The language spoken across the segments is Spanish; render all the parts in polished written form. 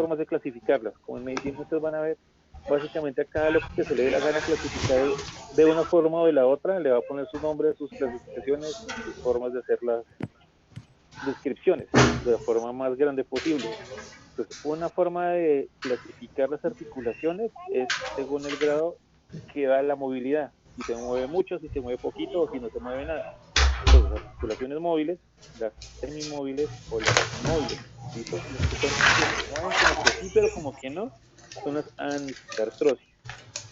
formas de clasificarlas. Como en medicina ustedes van a ver, básicamente a cada lo que se le dé la gana clasificar de una forma o de la otra, le va a poner su nombre, sus clasificaciones, sus formas de hacer las descripciones de la forma más grande posible. Entonces, una forma de clasificar las articulaciones es según el grado que da la movilidad. Si se mueve mucho, si se mueve poquito o si no se mueve nada. Entonces, las articulaciones móviles, las semimóviles o las móviles. ¿Listo? Las que son que se mueven como que sí, pero como que no, son las anfiartrosis,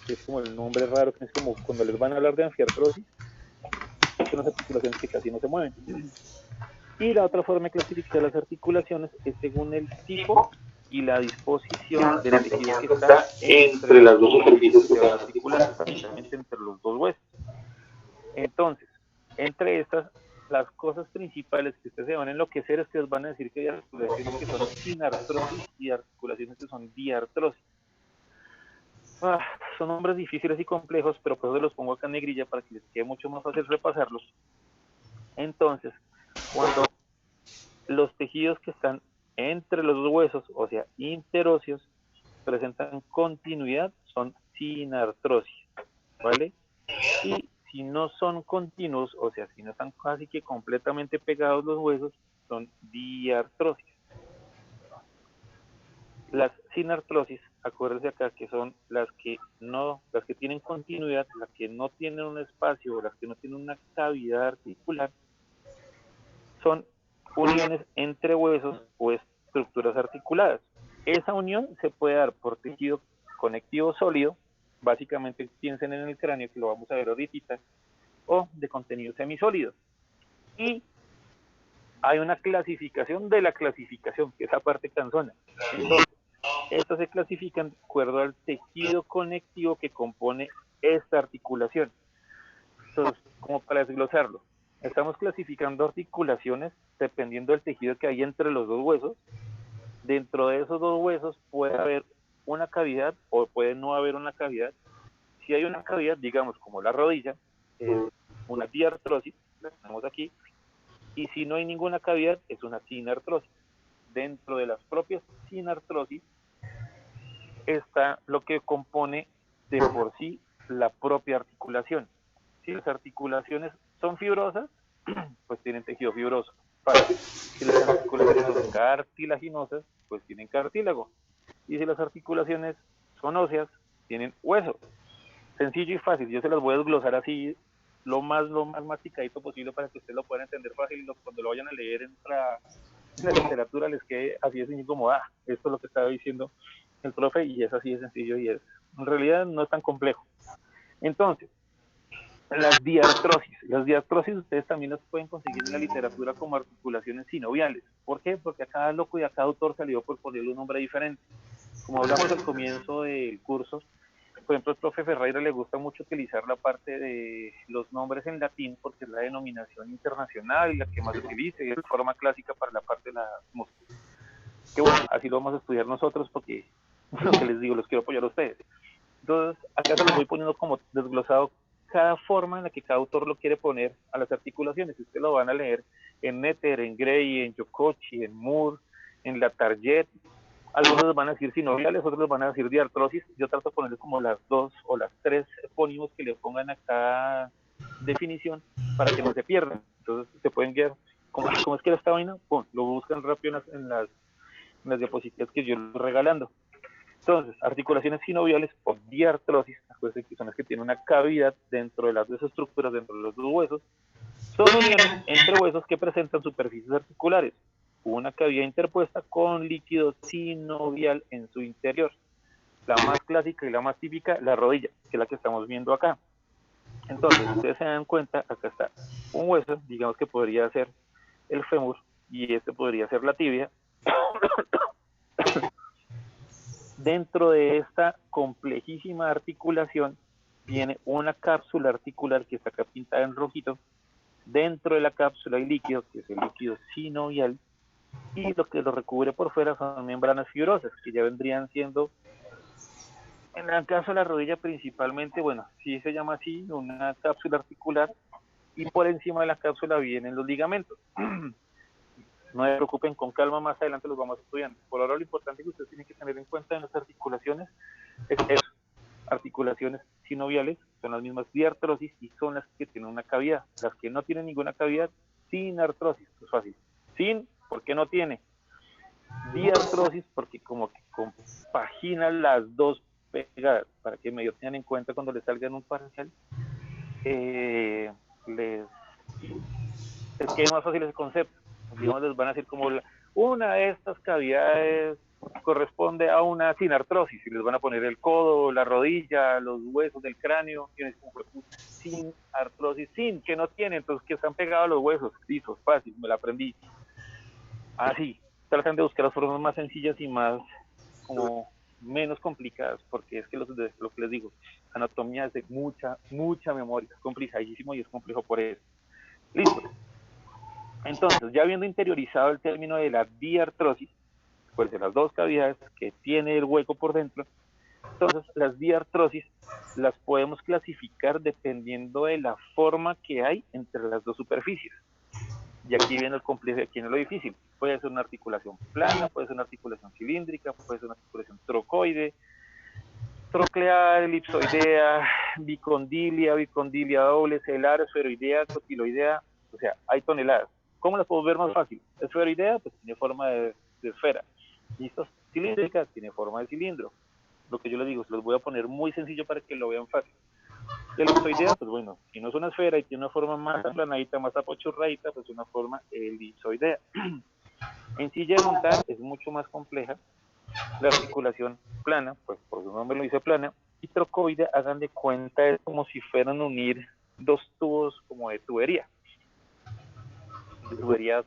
que es como el nombre raro, que es como cuando les van a hablar de anfiartrosis, son las articulaciones que casi no se mueven. Y la otra forma de clasificar las articulaciones es según el tipo y la disposición del tejido que está entre las dos superficies que se van a articular, básicamente entre los dos huesos. Entonces, entre estas, las cosas principales que ustedes se van a enloquecer es que les van a decir que hay articulaciones que son sinartrosis y articulaciones que son diartrosis. Son nombres difíciles y complejos, pero por eso los pongo acá en negrilla para que les quede mucho más fácil repasarlos. Entonces, cuando los tejidos que están entre los huesos, o sea, interóseos, presentan continuidad, son sinartrosis, ¿vale? Y si no son continuos, o sea, si no están casi que completamente pegados los huesos, son diartrosis. Las sinartrosis, acuérdense acá que son las que tienen continuidad, las que no tienen un espacio, las que no tienen una cavidad articular, son uniones entre huesos o estructuras articuladas. Esa unión se puede dar por tejido conectivo sólido, básicamente piensen en el cráneo, que lo vamos a ver ahorita, o de contenido semisólido. Y hay una clasificación de la clasificación, que es esa parte cansona. Entonces, estos se clasifican de acuerdo al tejido conectivo que compone esta articulación. Entonces, como para desglosarlo, estamos clasificando articulaciones dependiendo del tejido que hay entre los dos huesos. Dentro de esos dos huesos puede haber una cavidad o puede no haber una cavidad. Si hay una cavidad, digamos como la rodilla, es una diartrosis, la tenemos aquí, y si no hay ninguna cavidad, es una sinartrosis. Dentro de las propias sinartrosis está lo que compone de por sí la propia articulación. Si las articulaciones son fibrosas, pues tienen tejido fibroso. Si las articulaciones son cartilaginosas, pues tienen cartílago. Y si las articulaciones son óseas, tienen hueso. Sencillo y fácil. Yo se las voy a desglosar así lo más masticadito posible para que ustedes lo puedan entender fácil y cuando lo vayan a leer en la literatura les quede así de sencillo como, esto es lo que estaba diciendo el profe y es así de sencillo y es, en realidad no es tan complejo. Entonces, las diartrosis ustedes también las pueden conseguir en la literatura como articulaciones sinoviales. ¿Por qué? Porque a cada loco y a cada autor salió por ponerle un nombre diferente. Como hablamos al comienzo del curso, por ejemplo, al profe Ferreira le gusta mucho utilizar la parte de los nombres en latín porque es la denominación internacional y la que más se utiliza y es la forma clásica para la parte de la músculo. Que bueno, así lo vamos a estudiar nosotros porque lo que les digo, los quiero apoyar a ustedes. Entonces, acá se los voy poniendo como desglosado cada forma en la que cada autor lo quiere poner a las articulaciones. Ustedes lo van a leer en Netter, en Gray, en Yokochi, en Moore, en la Target. Algunos les van a decir sinoviales, otros les van a decir diartrosis. Yo trato de ponerles como las dos o las tres epónimos que le pongan a cada definición para que no se pierdan. Entonces se pueden guiar. ¿Cómo es que era esta vaina? Pum, lo buscan rápido en las diapositivas que yo les estoy regalando. Entonces, articulaciones sinoviales o diartrosis, que son las que tienen una cavidad dentro de las dos estructuras, dentro de los dos huesos, son uniones entre huesos que presentan superficies articulares, una cavidad interpuesta con líquido sinovial en su interior. La más clásica y la más típica, la rodilla, que es la que estamos viendo acá. Entonces, ustedes se dan cuenta, acá está un hueso, digamos que podría ser el fémur, y este podría ser la tibia. Dentro de esta complejísima articulación viene una cápsula articular que está acá pintada en rojito. Dentro de la cápsula hay líquido, que es el líquido sinovial, y lo que lo recubre por fuera son membranas fibrosas, que ya vendrían siendo, en el caso de la rodilla principalmente, bueno, sí se llama así, una cápsula articular, y por encima de la cápsula vienen los ligamentos. No se preocupen, con calma, más adelante los vamos estudiando. Por ahora lo importante es que ustedes tienen que tener cuenta en las articulaciones es eso. Articulaciones sinoviales son las mismas diartrosis y son las que tienen una cavidad. Las que no tienen ninguna cavidad, sin artrosis, es fácil. Sin, porque no tiene. Diartrosis, porque como que compagina las dos pegadas, para que medio tengan en cuenta cuando les salgan un parcial, les quede más fácil ese concepto. Digamos, les van a decir como una de estas cavidades corresponde a una sinartrosis y les van a poner el codo, la rodilla, los huesos del cráneo y es como sin artrosis, sin, que no tiene, entonces que están pegados los huesos, listo, fácil, me la aprendí. Así, tratan de buscar las formas más sencillas y más como menos complicadas, porque es que lo que les digo, anatomía es de mucha memoria, es complicadísimo y es complejo por eso. Listo. Entonces, ya habiendo interiorizado el término de la diartrosis, pues de las dos cavidades que tiene el hueco por dentro, entonces las diartrosis las podemos clasificar dependiendo de la forma que hay entre las dos superficies. Y aquí viene el complejo, aquí viene lo difícil. Puede ser una articulación plana, puede ser una articulación cilíndrica, puede ser una articulación trocoide, troclear, elipsoidea, bicondilia doble, celar, esferoidea, cotiloidea, o sea, hay toneladas. ¿Cómo las puedo ver más fácil? Esferoidea, pues tiene forma de esfera. ¿Listo? Cilíndrica, tiene forma de cilindro. Lo que yo les digo, se los voy a poner muy sencillo para que lo vean fácil. Elipsoidea, pues bueno, si no es una esfera y tiene una forma más aplanadita, más apochurradita, pues una forma elipsoidea. En silla de montar es mucho más compleja. La articulación plana, pues por su nombre lo dice plana, y trocoide, hagan de cuenta, es como si fueran a unir dos tubos como de tubería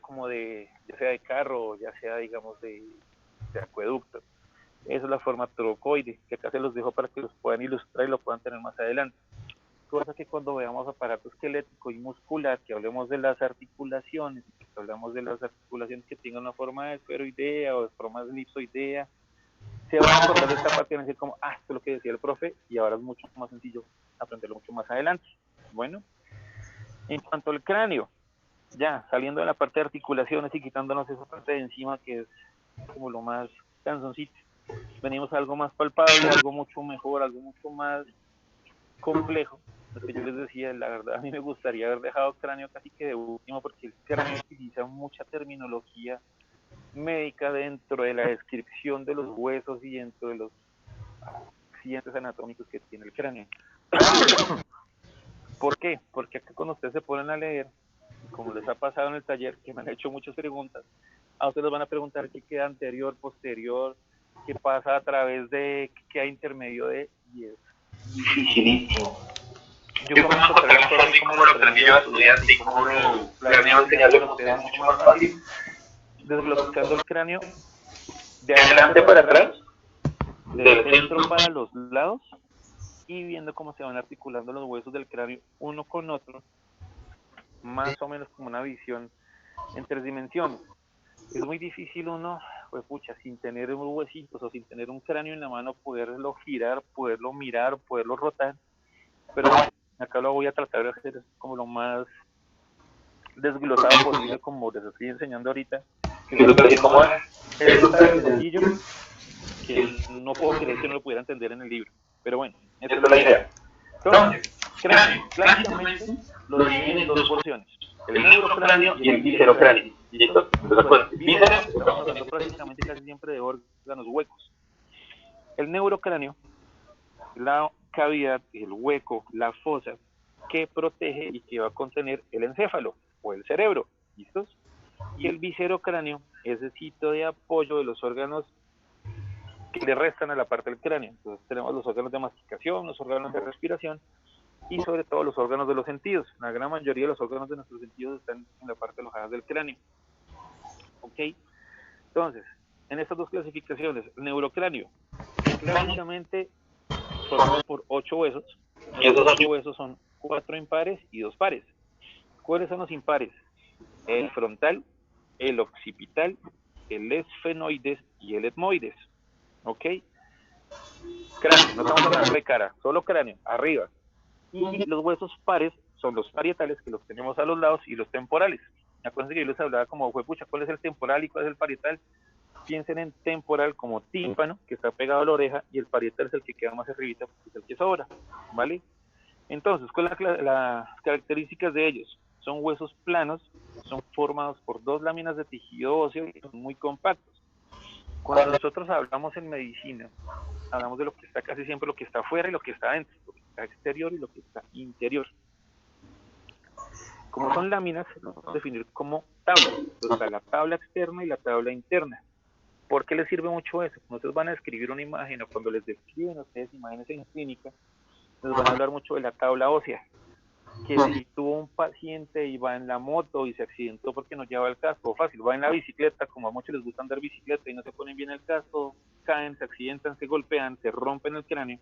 como de, ya sea de carro, ya sea digamos de acueducto. Esa es la forma trocoide, que acá se los dejo para que los puedan ilustrar y lo puedan tener más adelante. Cosa que cuando veamos aparato esquelético y muscular, que hablemos de las articulaciones, que hablamos de las articulaciones que tengan una forma de esferoidea o de forma de elipsoidea, se van a acordar de esta parte y van a decir como, esto es lo que decía el profe, y ahora es mucho más sencillo aprenderlo mucho más adelante. Bueno, en cuanto al cráneo, ya saliendo de la parte de articulaciones y quitándonos esa parte de encima que es como lo más canzoncito, venimos a algo más palpable, algo mucho mejor, algo mucho más complejo. Lo que yo les decía, la verdad, a mí me gustaría haber dejado cráneo casi que de último, porque el cráneo utiliza mucha terminología médica dentro de la descripción de los huesos y dentro de los accidentes anatómicos que tiene el cráneo. ¿Por qué? Porque acá cuando ustedes se ponen a leer, como les ha pasado en el taller, que me han hecho muchas preguntas, a ustedes les van a preguntar qué queda anterior, posterior, qué pasa a través de, qué queda intermedio de, y es dificilísimo. Yo como encontrar el profe, cómo lo aprendí yo a estudiar y cómo lo planeo enseñarlo a ustedes mucho más fácil, desglosando el cráneo de adelante para atrás, del centro para los lados, y viendo cómo se van articulando los huesos del cráneo uno con otro, más o menos como una visión en 3 dimensiones. Es muy difícil uno, pues pucha, sin tener huesitos o sin tener un cráneo en la mano, poderlo girar, poderlo mirar, poderlo rotar, pero bueno, acá lo voy a tratar de hacer como lo más desglosado posible, como les estoy enseñando ahorita, que es como es tan sencillo que no puedo creer que no lo pudiera entender en el libro, pero bueno, esa es la idea. Entonces, cráneo, clásicamente lo dividen en dos porciones, el neurocráneo y el viscerocráneo. ¿Listo? Entonces, pues, víscera, estamos hablando prácticamente casi siempre de órganos huecos. El neurocráneo, la cavidad, el hueco, la fosa que protege y que va a contener el encéfalo o el cerebro. ¿Listos? Y el viscerocráneo es el sitio de apoyo de los órganos que le restan a la parte del cráneo. Entonces tenemos los órganos de masticación, los órganos de respiración y sobre todo los órganos de los sentidos. La gran mayoría de los órganos de nuestros sentidos están en la parte alojada del cráneo. ¿Ok? Entonces, en estas dos clasificaciones, el neurocráneo, clásicamente formado por 8 huesos, y esos 8 huesos son 4 impares y 2 pares. ¿Cuáles son los impares? El frontal, el occipital, el esfenoides y el etmoides. ¿Ok? Cráneo, no estamos hablando de cara, solo cráneo, arriba. Y los huesos pares son los parietales, que los tenemos a los lados, y los temporales. Acuérdense que yo les hablaba como, pucha, ¿cuál es el temporal y cuál es el parietal? piensen en temporal como tímpano, que está pegado a la oreja, y el parietal es el que queda más arribita, porque es el que sobra, ¿vale? Entonces, ¿cuáles son las características de ellos? Son huesos planos, son formados por dos láminas de tejido óseo y son muy compactos. Cuando nosotros hablamos en medicina, hablamos de lo que está casi siempre, lo que está afuera y lo que está adentro, lo que está exterior y lo que está interior. Como son láminas, lo vamos a definir como tablas. Entonces está la tabla externa y la tabla interna. ¿Por qué les sirve mucho eso? Cuando ustedes van a escribir una imagen o cuando les describen a ustedes imágenes en clínica, les van a hablar mucho de la tabla ósea, que si tuvo un paciente y va en la moto y se accidentó porque no lleva el casco, fácil, va en la bicicleta, como a muchos les gusta andar bicicleta y no se ponen bien el casco, caen, se accidentan, se golpean, se rompen el cráneo,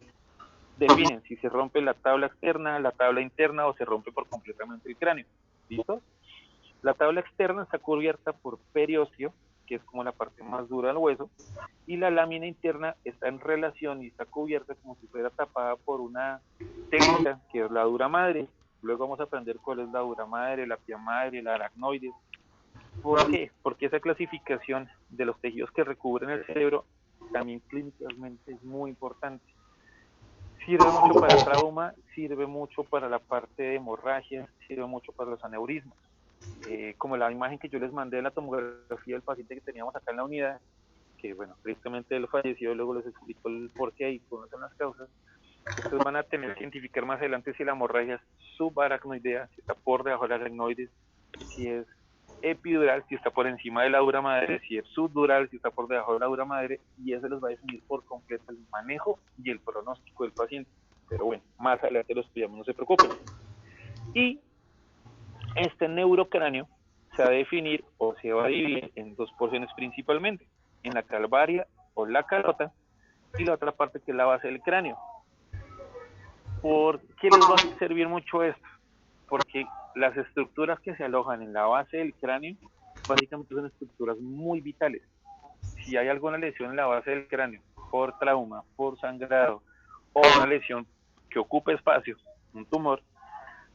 definen si se rompe la tabla externa, la tabla interna o se rompe por completamente el cráneo. ¿Listo? La tabla externa está cubierta por periósteo, que es como la parte más dura del hueso, y la lámina interna está en relación y está cubierta como si fuera tapada por una telita, que es la dura madre. Luego vamos a aprender cuál es la dura madre, la pia madre, la aracnoide. ¿Por qué? Porque esa clasificación de los tejidos que recubren el cerebro también clínicamente es muy importante. Sirve mucho para trauma, sirve mucho para la parte de hemorragia, sirve mucho para los aneurismas. Como la imagen que yo les mandé de la tomografía del paciente que teníamos acá en la unidad, que bueno, tristemente él falleció, luego les explico el porqué y cuáles son las causas. Ustedes van a tener que identificar más adelante si la hemorragia es subaracnoidea, si está por debajo de la aracnoides, si es epidural, si está por encima de la dura madre, si es subdural, si está por debajo de la dura madre, y eso les va a definir por completo el manejo y el pronóstico del paciente. Pero bueno, más adelante lo estudiamos, no se preocupen. Y este neurocráneo se va a definir o se va a dividir en dos porciones principalmente, en la calvaria o la calota y la otra parte que es la base del cráneo. ¿Por qué les va a servir mucho esto? Porque las estructuras que se alojan en la base del cráneo básicamente son estructuras muy vitales. Si hay alguna lesión en la base del cráneo por trauma, por sangrado o una lesión que ocupe espacio, un tumor,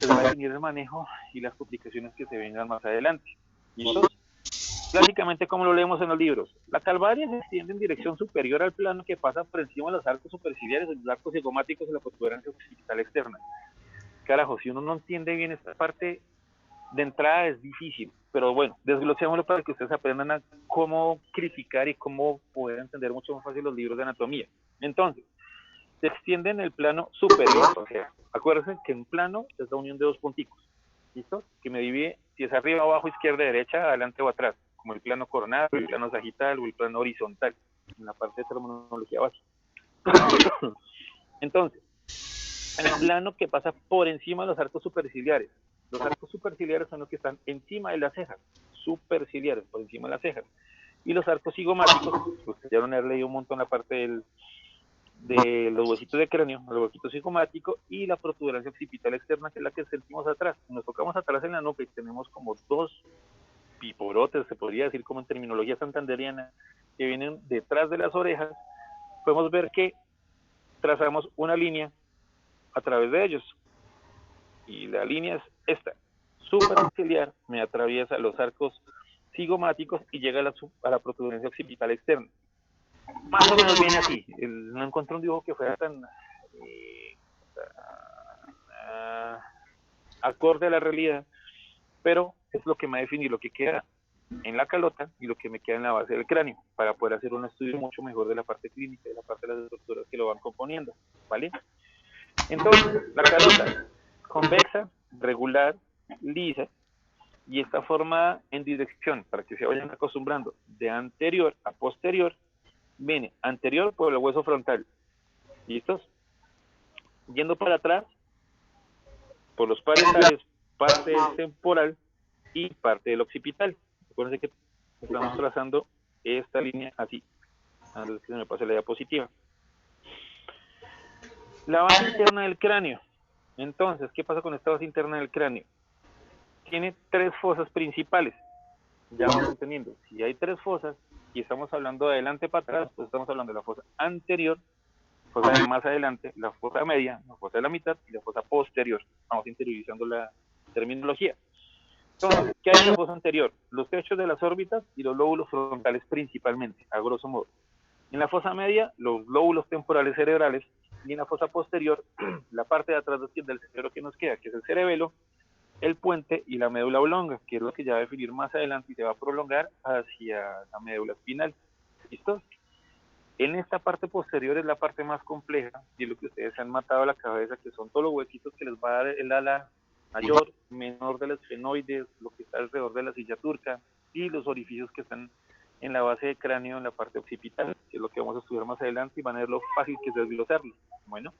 les va a definir el manejo y las complicaciones que se vengan más adelante. ¿Listo? Clásicamente, como lo leemos en los libros, la calvaria se extiende en dirección superior al plano que pasa por encima de los arcos superciliares, los arcos cigomáticos y la protuberancia occipital externa. Carajo, si uno no entiende bien esta parte, de entrada es difícil, pero bueno, desglosémoslo para que ustedes aprendan a cómo criticar y cómo poder entender mucho más fácil los libros de anatomía. Entonces, se extiende en el plano superior, o sea, acuérdense que un plano es la unión de dos punticos, ¿listo? Que me divide si es arriba, abajo, izquierda, derecha, adelante o atrás, como el plano coronal, el plano sagital o el plano horizontal, en la parte de terminología básica. Entonces, el plano que pasa por encima de los arcos superciliares. Los arcos superciliares son los que están encima de las cejas, superciliares, por encima de las cejas. Y los arcos cigomáticos, ustedes ya van a haber leído un montón la parte de los huesitos de cráneo, el huesito cigomático y la protuberancia occipital externa, que es la que sentimos atrás. Nos tocamos atrás en la nuca y tenemos como dos piporotes, se podría decir como en terminología santanderiana, que vienen detrás de las orejas. Podemos ver que trazamos una línea a través de ellos. Y la línea es esta. Superciliar me atraviesa los arcos cigomáticos y llega a la protuberancia occipital externa. Más o menos viene así. No encontré un dibujo que fuera tan acorde a la realidad, pero es lo que me va a definir lo que queda en la calota y lo que me queda en la base del cráneo, para poder hacer un estudio mucho mejor de la parte clínica, de la parte de las estructuras que lo van componiendo, ¿vale? Entonces, la calota, convexa, regular, lisa, y está formada en dirección, para que se vayan acostumbrando, de anterior a posterior. Viene anterior por el hueso frontal, ¿listos? Yendo para atrás, por los parietales, parte del temporal y parte del occipital. Acuérdense que estamos trazando esta línea así, antes que se me pase la diapositiva. La base interna del cráneo. Entonces, ¿qué pasa con esta base interna del cráneo? Tiene tres fosas principales. Ya vamos entendiendo. Si hay tres fosas y estamos hablando de adelante para atrás, pues estamos hablando de la fosa anterior, fosa de más adelante, la fosa media, la fosa de la mitad y la fosa posterior. Vamos interiorizando la terminología. Entonces, ¿qué hay en la fosa anterior? Los techos de las órbitas y los lóbulos frontales principalmente, a grosso modo. En la fosa media, los lóbulos temporales cerebrales, y en la fosa posterior, la parte de atrás del cerebro que nos queda, que es el cerebelo, el puente y la médula oblonga, que es lo que ya va a definir más adelante y se va a prolongar hacia la médula espinal. ¿Listo? En esta parte posterior es la parte más compleja y es lo que ustedes se han matado a la cabeza, que son todos los huequitos que les va a dar el ala mayor, menor de los esfenoides, lo que está alrededor de la silla turca y los orificios que están en la base del cráneo, en la parte occipital, que es lo que vamos a estudiar más adelante y van a ver lo fácil que es desglosarlo. Bueno,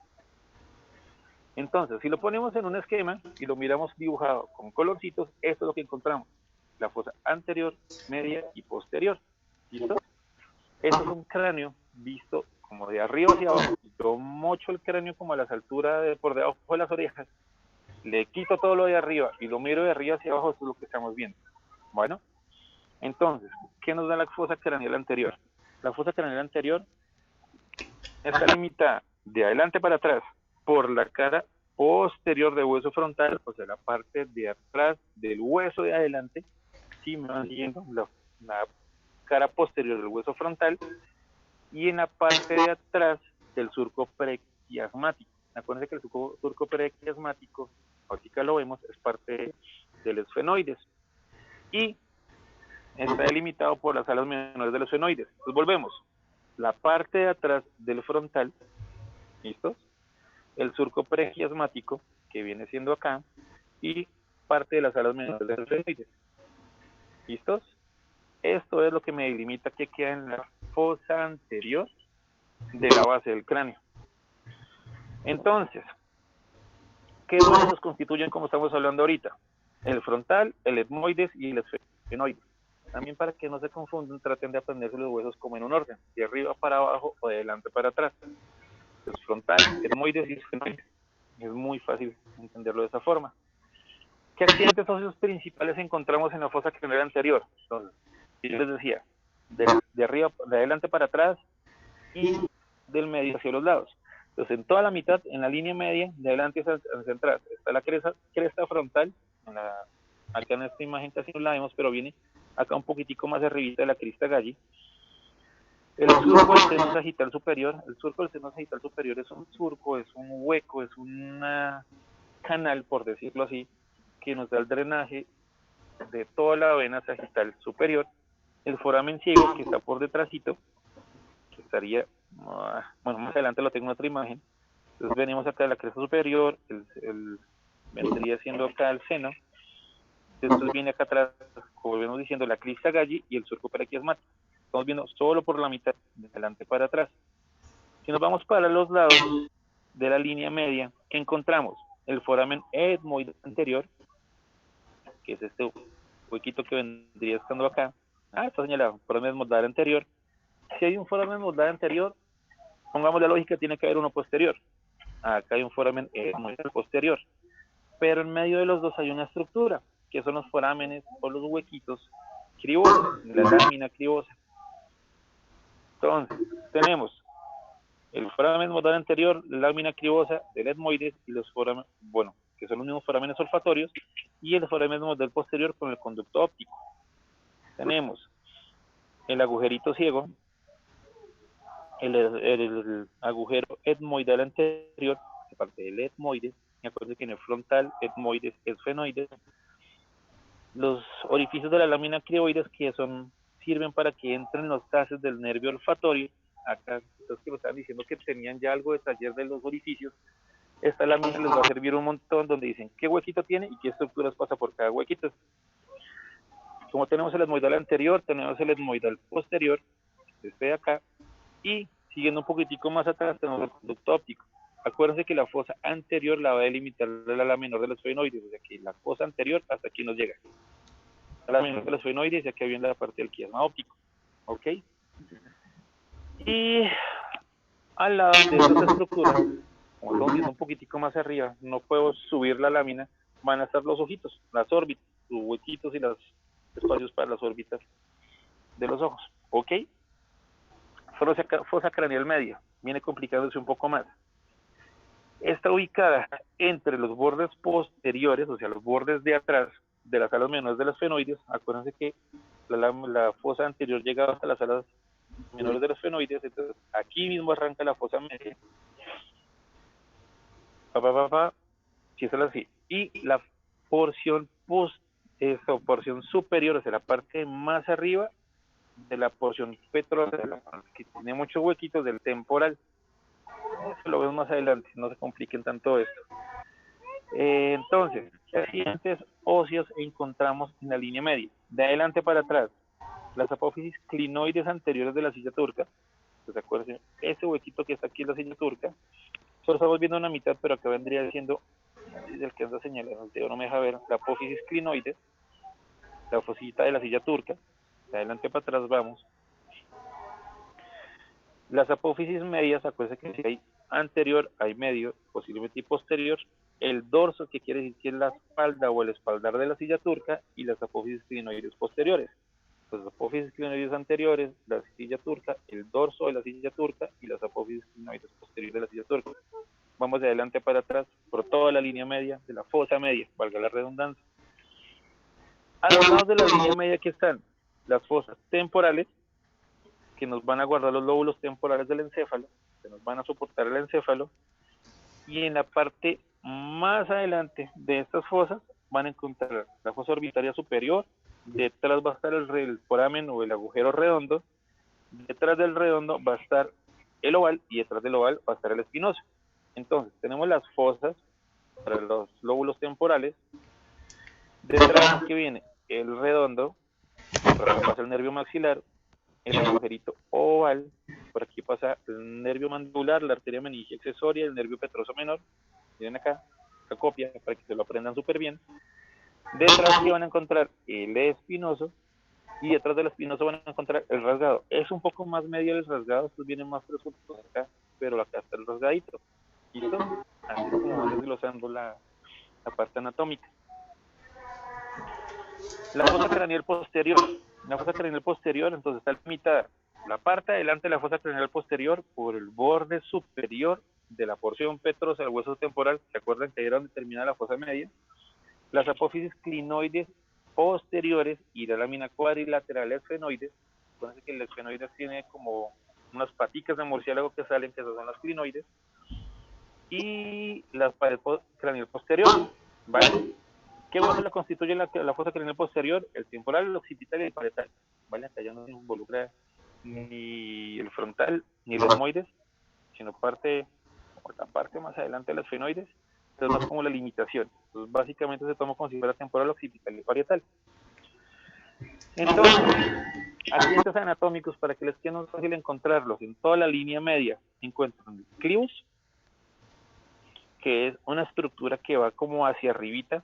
entonces, si lo ponemos en un esquema y lo miramos dibujado con colorcitos, esto es lo que encontramos. La fosa anterior, media y posterior. ¿Listo? Esto es un cráneo visto como de arriba hacia abajo. Yo mocho el cráneo como a las alturas de por debajo de las orejas, le quito todo lo de arriba y lo miro de arriba hacia abajo, esto es lo que estamos viendo. Bueno, entonces, ¿qué nos da la fosa craneal anterior? La fosa craneal anterior está limitada de adelante para atrás por la cara posterior del hueso frontal, o sea, la parte de atrás del hueso de adelante, si me van siguiendo, la cara posterior del hueso frontal, y en la parte de atrás del surco prequiasmático. Acuérdense que el surco prequiasmático, ahorita lo vemos, es parte del esfenoides y está delimitado por las alas menores de los esfenoides. Entonces volvemos. La parte de atrás del frontal, ¿listos? El surco prequiasmático, que viene siendo acá, y parte de las alas menores de los esfenoides. ¿Listos? Esto es lo que me delimita que queda en la fosa anterior de la base del cráneo. Entonces, ¿qué huesos constituyen como estamos hablando ahorita? El frontal, el etmoides y el esfenoides. También para que no se confundan, traten de aprenderse los huesos como en un orden, de arriba para abajo o de adelante para atrás. El frontal, etmoides y esfenoides. Es muy fácil entenderlo de esa forma. ¿Qué accidentes óseos principales encontramos en la fosa craneal anterior? Entonces, yo les decía, de arriba, de adelante para atrás y del medio hacia los lados. Entonces, en toda la mitad, en la línea media, de adelante hacia atrás, está la cresta frontal, acá en esta imagen casi no la vemos, pero viene acá un poquitico más arribita de la crista galli. El surco del seno sagital superior, el surco del seno sagital superior es un surco, es un hueco, es un canal, por decirlo así, que nos da el drenaje de toda la vena sagital superior. El foramen ciego, que está por detrásito, que estaría, bueno, más adelante lo tengo en otra imagen. Entonces venimos acá de la cresta superior, vendría siendo acá el seno. Después viene acá atrás, como venimos diciendo, la crista galli y el surco prequiasmático. Estamos viendo solo por la mitad, de adelante para atrás. Si nos vamos para los lados de la línea media, ¿qué encontramos? El foramen etmoide anterior, que es este huequito que vendría estando acá. Está señalado, foramen etmoidal anterior. Si hay un foramen etmoidal anterior, pongamos la lógica, tiene que haber uno posterior. Acá hay un foramen etmoidal posterior. Pero en medio de los dos hay una estructura, que son los forámenes o los huequitos cribosos, la lámina cribosa. Entonces, tenemos el foramen etmoidal anterior, la lámina cribosa del etmoides y los forámenes, bueno, que son los mismos forámenes olfatorios, y el foramen etmoidal posterior con el conducto óptico. Tenemos el agujerito ciego, el agujero etmoidal anterior, que parte del etmoides, me acuerdo que en el frontal, etmoides, esfenoides, los orificios de la lámina crioides que sirven para que entren los gases del nervio olfatorio. Acá los que me estaban diciendo que tenían ya algo de taller de los orificios, esta lámina les va a servir un montón, donde dicen qué huequito tiene y qué estructuras pasa por cada huequito. Como tenemos el etmoidal anterior, tenemos el etmoidal posterior, este de acá, y siguiendo un poquitico más atrás tenemos el conducto óptico. Acuérdense que la fosa anterior la va a delimitar la ala menor de los esfenoides, o sea que la fosa anterior hasta aquí nos llega. La menor de los esfenoides y aquí viene la parte del quiasma óptico. ¿Ok? Y al lado de estas estructuras, como estamos viendo un poquitico más arriba, no puedo subir la lámina, van a estar los ojitos, las órbitas, los huequitos y los espacios para las órbitas de los ojos. ¿Ok? Fosa craneal media, viene complicándose un poco más. Está ubicada entre los bordes posteriores, o sea, los bordes de atrás de las alas menores de los fenoides. Acuérdense que la fosa anterior llegaba hasta las alas menores de los fenoides, entonces aquí mismo arranca la fosa media. Si es así. Y la porción porción superior, o sea, la parte más arriba de la porción petrosal, que tiene muchos huequitos del temporal. Eso lo vemos más adelante, no se compliquen tanto esto. Entonces, ¿qué accidentes óseos encontramos en la línea media? De adelante para atrás, las apófisis clinoides anteriores de la silla turca. ¿Se acuerdan? Ese huequito que está aquí en la silla turca. Solo estamos viendo una mitad, pero acá vendría siendo, no sé si alcanza a señalar, el dedo no me deja ver, la apófisis clinoides, la fosita de la silla turca. De adelante para atrás vamos. Las apófisis medias, acuérdense que si hay anterior, hay medio, posiblemente y posterior. El dorso, que quiere decir que es la espalda o el espaldar de la silla turca, y las apófisis clinoides posteriores. Las apófisis clinoides anteriores, la silla turca, el dorso de la silla turca y las apófisis clinoides posteriores de la silla turca. Vamos de adelante para atrás por toda la línea media de la fosa media, valga la redundancia. A los lados de la línea media que están las fosas temporales, que nos van a guardar los lóbulos temporales del encéfalo, que nos van a soportar el encéfalo, y en la parte más adelante de estas fosas van a encontrar la fosa orbitaria superior, detrás va a estar el foramen o el agujero redondo, detrás del redondo va a estar el oval y detrás del oval va a estar el espinoso. Entonces tenemos las fosas para los lóbulos temporales, detrás que viene el redondo, por aquí pasa el nervio maxilar, el agujerito oval, por aquí pasa el nervio mandibular, la arteria meningia accesoria, el nervio petroso menor. Miren acá, la copia para que se lo aprendan súper bien. Detrás que van a encontrar el espinoso y detrás del espinoso van a encontrar el rasgado. Es un poco más medio el rasgado, estos vienen más presuntos acá, pero acá está el rasgadito. ¿Listo? Así es como van desglosando la parte anatómica. La fosa craneal posterior. La fosa craneal posterior, entonces está limitada la parte adelante de la fosa craneal posterior por el borde superior de la porción petrosa del hueso temporal. ¿Se acuerdan que ahí era donde termina la fosa media? Las apófisis clinoides posteriores y la lámina cuadrilateral esfenoides. Acuérdense que el esfenoides tiene como unas paticas de murciélago que salen, que son las clinoides. Y la pared craneal posterior, ¿vale? ¿Qué hueso la constituye la fosa craneal posterior? El temporal, el occipital y el parietal, ¿vale? Acá ya no se involucra ni el frontal ni los etmoides, sino la parte más adelante de los esfenoides. Entonces, más como la limitación. Entonces, básicamente se toma como si fuera temporal, occipital y parietal. Entonces, accidentes anatómicos, para que les quede más fácil encontrarlos, en toda la línea media encuentran el clivus, que es una estructura que va como hacia arribita,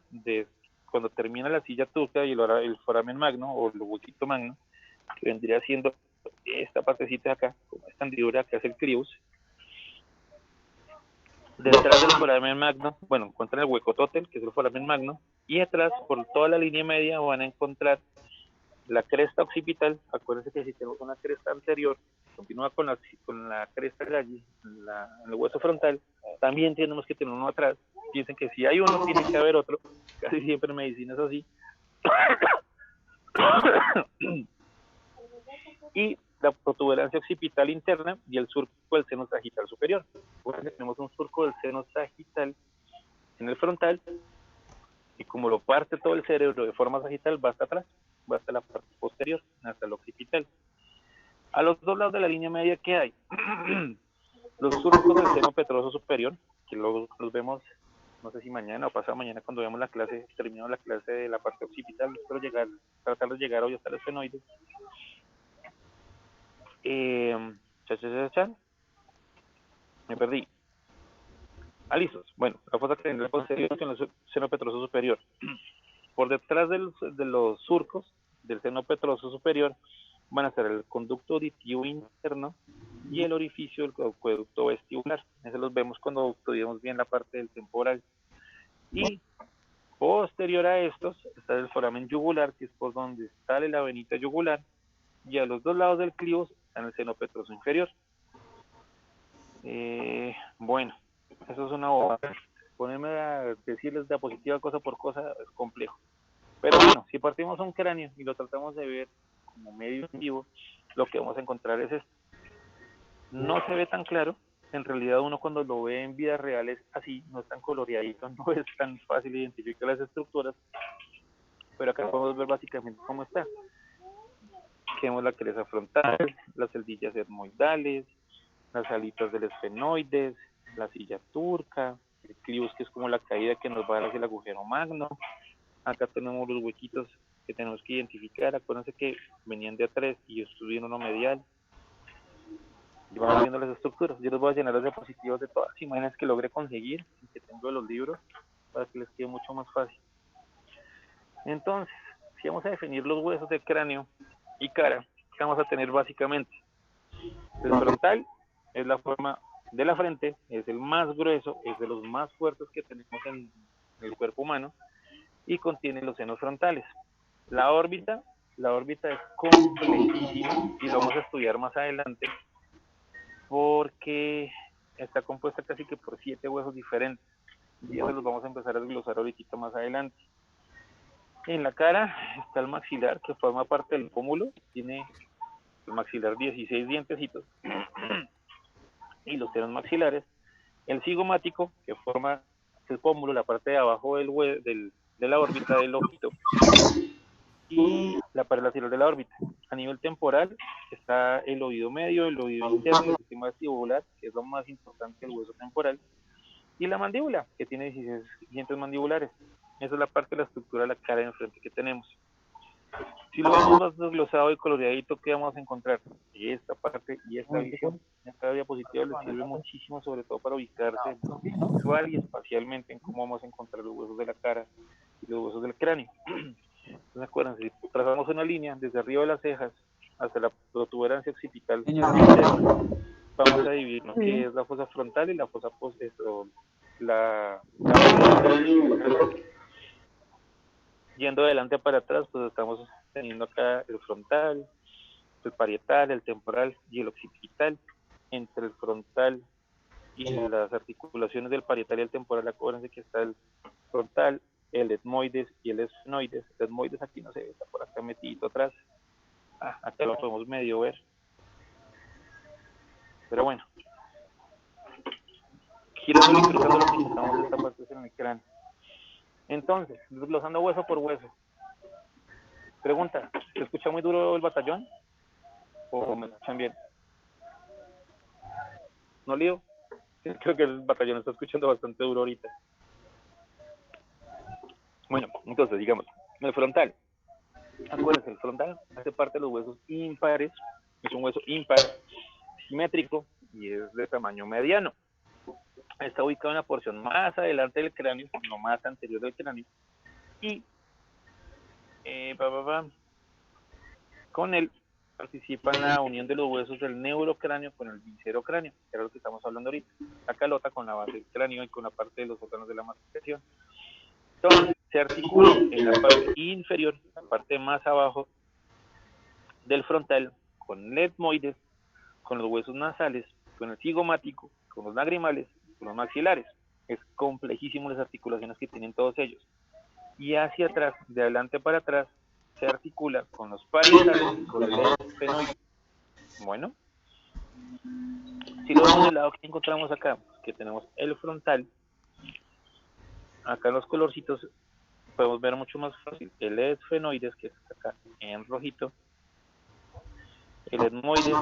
cuando termina la silla turca y el foramen magno o el huequito magno, que vendría siendo esta partecita de acá, como esta hendidura que hace el clivus. Detrás del foramen magno, bueno, encuentran el huecotótel, que es el foramen magno, y atrás, por toda la línea media, van a encontrar la cresta occipital. Acuérdense que si tenemos una cresta anterior, continúa con la cresta de allí, en el hueso frontal, también tenemos que tener uno atrás. Piensen que si hay uno, tiene que haber otro. Casi siempre en medicina es así. Y la protuberancia occipital interna y el surco del seno sagital superior. Tenemos un surco del seno sagital en el frontal, y como lo parte todo el cerebro de forma sagital, va hasta atrás, va hasta la parte posterior, hasta el occipital. A los dos lados de la línea media, ¿qué hay? Los surcos del seno petroso superior, que luego los vemos, no sé si mañana o pasado mañana, cuando veamos la clase, terminamos la clase de la parte occipital, espero tratar de llegar hoy hasta el esfenoide. Me perdí. Listos. Bueno, la fosa craneal posterior con el seno petroso superior. Por detrás de los surcos del seno petroso superior van a estar el conducto auditivo interno y el orificio del acueducto vestibular. Eso los vemos cuando estudiamos bien la parte del temporal. Y posterior a estos está el foramen yugular, que es por donde sale la venita yugular, y a los dos lados del clivus está el seno petroso inferior. Bueno, eso es una bobada. Ponerme a decirles diapositiva cosa por cosa es complejo. Pero bueno, si partimos a un cráneo y lo tratamos de ver como medio en vivo, lo que vamos a encontrar es esto. No se ve tan claro, en realidad uno cuando lo ve en vida real es así, no es tan coloreadito, no es tan fácil identificar las estructuras, pero acá podemos ver básicamente cómo está. Tenemos la cresta frontal, las celdillas etmoidales, las alitas del esfenoides, la silla turca, el clivus, que es como la caída que nos va a dar hacia el agujero magno. Acá tenemos los huequitos que tenemos que identificar. Acuérdense que venían de A3 y yo estuve en uno medial. Y vamos viendo las estructuras. Yo les voy a llenar las diapositivas de todas las imágenes que logré conseguir, que tengo de los libros, para que les quede mucho más fácil. Entonces, si vamos a definir los huesos del cráneo y cara, ¿qué vamos a tener básicamente? El frontal es la forma de la frente, es el más grueso, es de los más fuertes que tenemos en el cuerpo humano y contiene los senos frontales. La órbita es complejísima y lo vamos a estudiar más adelante porque está compuesta casi que por 7 huesos diferentes y eso los vamos a empezar a desglosar ahorita más adelante. En la cara está el maxilar, que forma parte del pómulo, tiene el maxilar 16 dientecitos y los senos maxilares. El cigomático, que forma el pómulo, la parte de abajo de la órbita del ojito, y la pared lateral de la órbita. A nivel temporal está el oído medio, el oído interno, el sistema vestibular, que es lo más importante del hueso temporal, y la mandíbula, que tiene 16 dientes mandibulares. Esa es la parte de la estructura de la cara de enfrente que tenemos. Si lo vemos más desglosado y coloreadito, ¿qué vamos a encontrar? Esta parte y esta visión. Esta diapositiva les sirve muchísimo, sobre todo para ubicarse visual y espacialmente en cómo vamos a encontrar los huesos de la cara y los huesos del cráneo. Entonces, acuérdense, si trazamos una línea desde arriba de las cejas hasta la protuberancia occipital interna, vamos a dividir lo que es la fosa frontal y la fosa la yendo de adelante para atrás, pues estamos teniendo acá el frontal, el parietal, el temporal y el occipital. Entre el frontal y las articulaciones del parietal y el temporal, acuérdense que está el frontal, el etmoides y el esfenoides. El etmoides aquí no se ve, está por acá metido atrás. Acá lo podemos medio ver. Pero bueno, girando y cruzando lo que intentamos esta parte en el cráneo. Entonces, desglosando hueso por hueso. Pregunta, ¿se escucha muy duro el batallón? ¿O me escuchan bien? ¿No, Lío? Creo que el batallón está escuchando bastante duro ahorita. Bueno, entonces, digamos, el frontal. Acuérdense, el frontal hace parte de los huesos impares. Es un hueso impar, simétrico y es de tamaño mediano. Está ubicado en la porción más adelante del cráneo, no más anterior del cráneo. Y con él participa en la unión de los huesos del neurocráneo con el viscerocráneo, que era lo que estamos hablando ahorita. La calota con la base del cráneo y con la parte de los órganos de la masticación. Entonces, se articula en la parte inferior, la parte más abajo del frontal, con el etmoides, con los huesos nasales, con el cigomático, con los lagrimales, con los maxilares. Es complejísimo las articulaciones que tienen todos ellos. Y hacia atrás, de adelante para atrás, se articula con los parietales y con el esfenoide. Bueno, si lo vemos del lado que encontramos acá, que tenemos el frontal, acá en los colorcitos podemos ver mucho más fácil el esfenoides, que está acá en rojito. El etmoides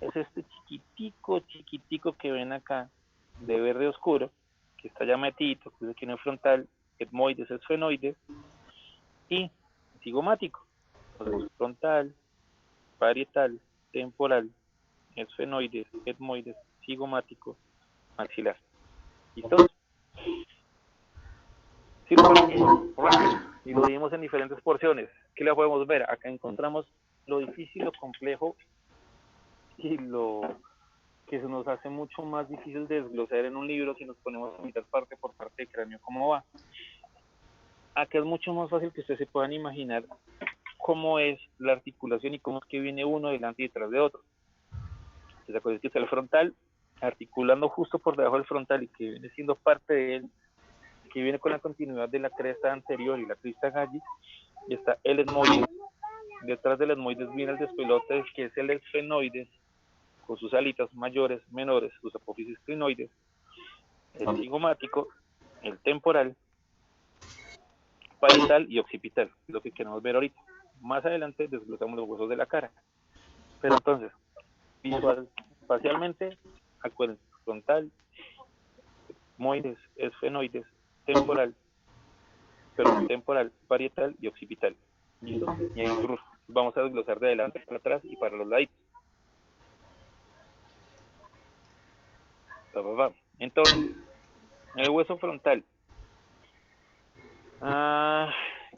es este chiquitico que ven acá de verde oscuro, que está ya metidito, que es aquí en el frontal, etmoides, esfenoides, y cigomático, entonces frontal, parietal, temporal, esfenoides, etmoides, cigomático, maxilar. ¿Listo? Si lo partimos y lo dividimos en diferentes porciones, ¿qué la podemos ver? Acá encontramos lo difícil, lo complejo y lo que se nos hace mucho más difícil de desglosar en un libro si nos ponemos a mirar parte por parte del cráneo cómo va. Acá es mucho más fácil que ustedes se puedan imaginar cómo es la articulación y cómo es que viene uno delante y detrás de otro. ¿Se acuerdan que está el frontal articulando justo por debajo del frontal y que viene siendo parte de él? que viene con la continuidad de la cresta anterior y la crista galli, y está el etmoides. Detrás del etmoides viene el despelote, que es el esfenoides, con sus alitas mayores, menores, sus apófisis crinoides, el cigomático, el temporal, parietal y occipital, lo que queremos ver ahorita. Más adelante desglosamos los huesos de la cara. Pero entonces, facialmente, acuérdense, frontal, etmoides, esfenoides, temporal, parietal y occipital. ¿Listo? Y ahí vamos a desglosar de adelante para atrás y para los laditos. Entonces, el hueso frontal.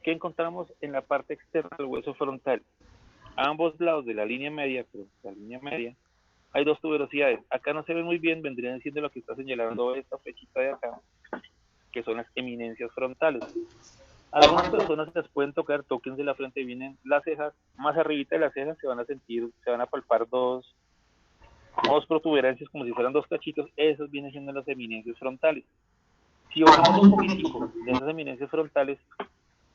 ¿Qué encontramos en la parte externa del hueso frontal? A ambos lados de la línea media, hay dos tuberosidades. Acá no se ve muy bien, vendrían siendo lo que está señalando esta flechita de acá, que son las eminencias frontales. A algunas personas les pueden tocar, tóquense la frente, vienen las cejas, más arribita de las cejas se van a palpar dos protuberancias como si fueran dos cachitos, esos vienen siendo las eminencias frontales. Si bajamos un poquitico de esas eminencias frontales,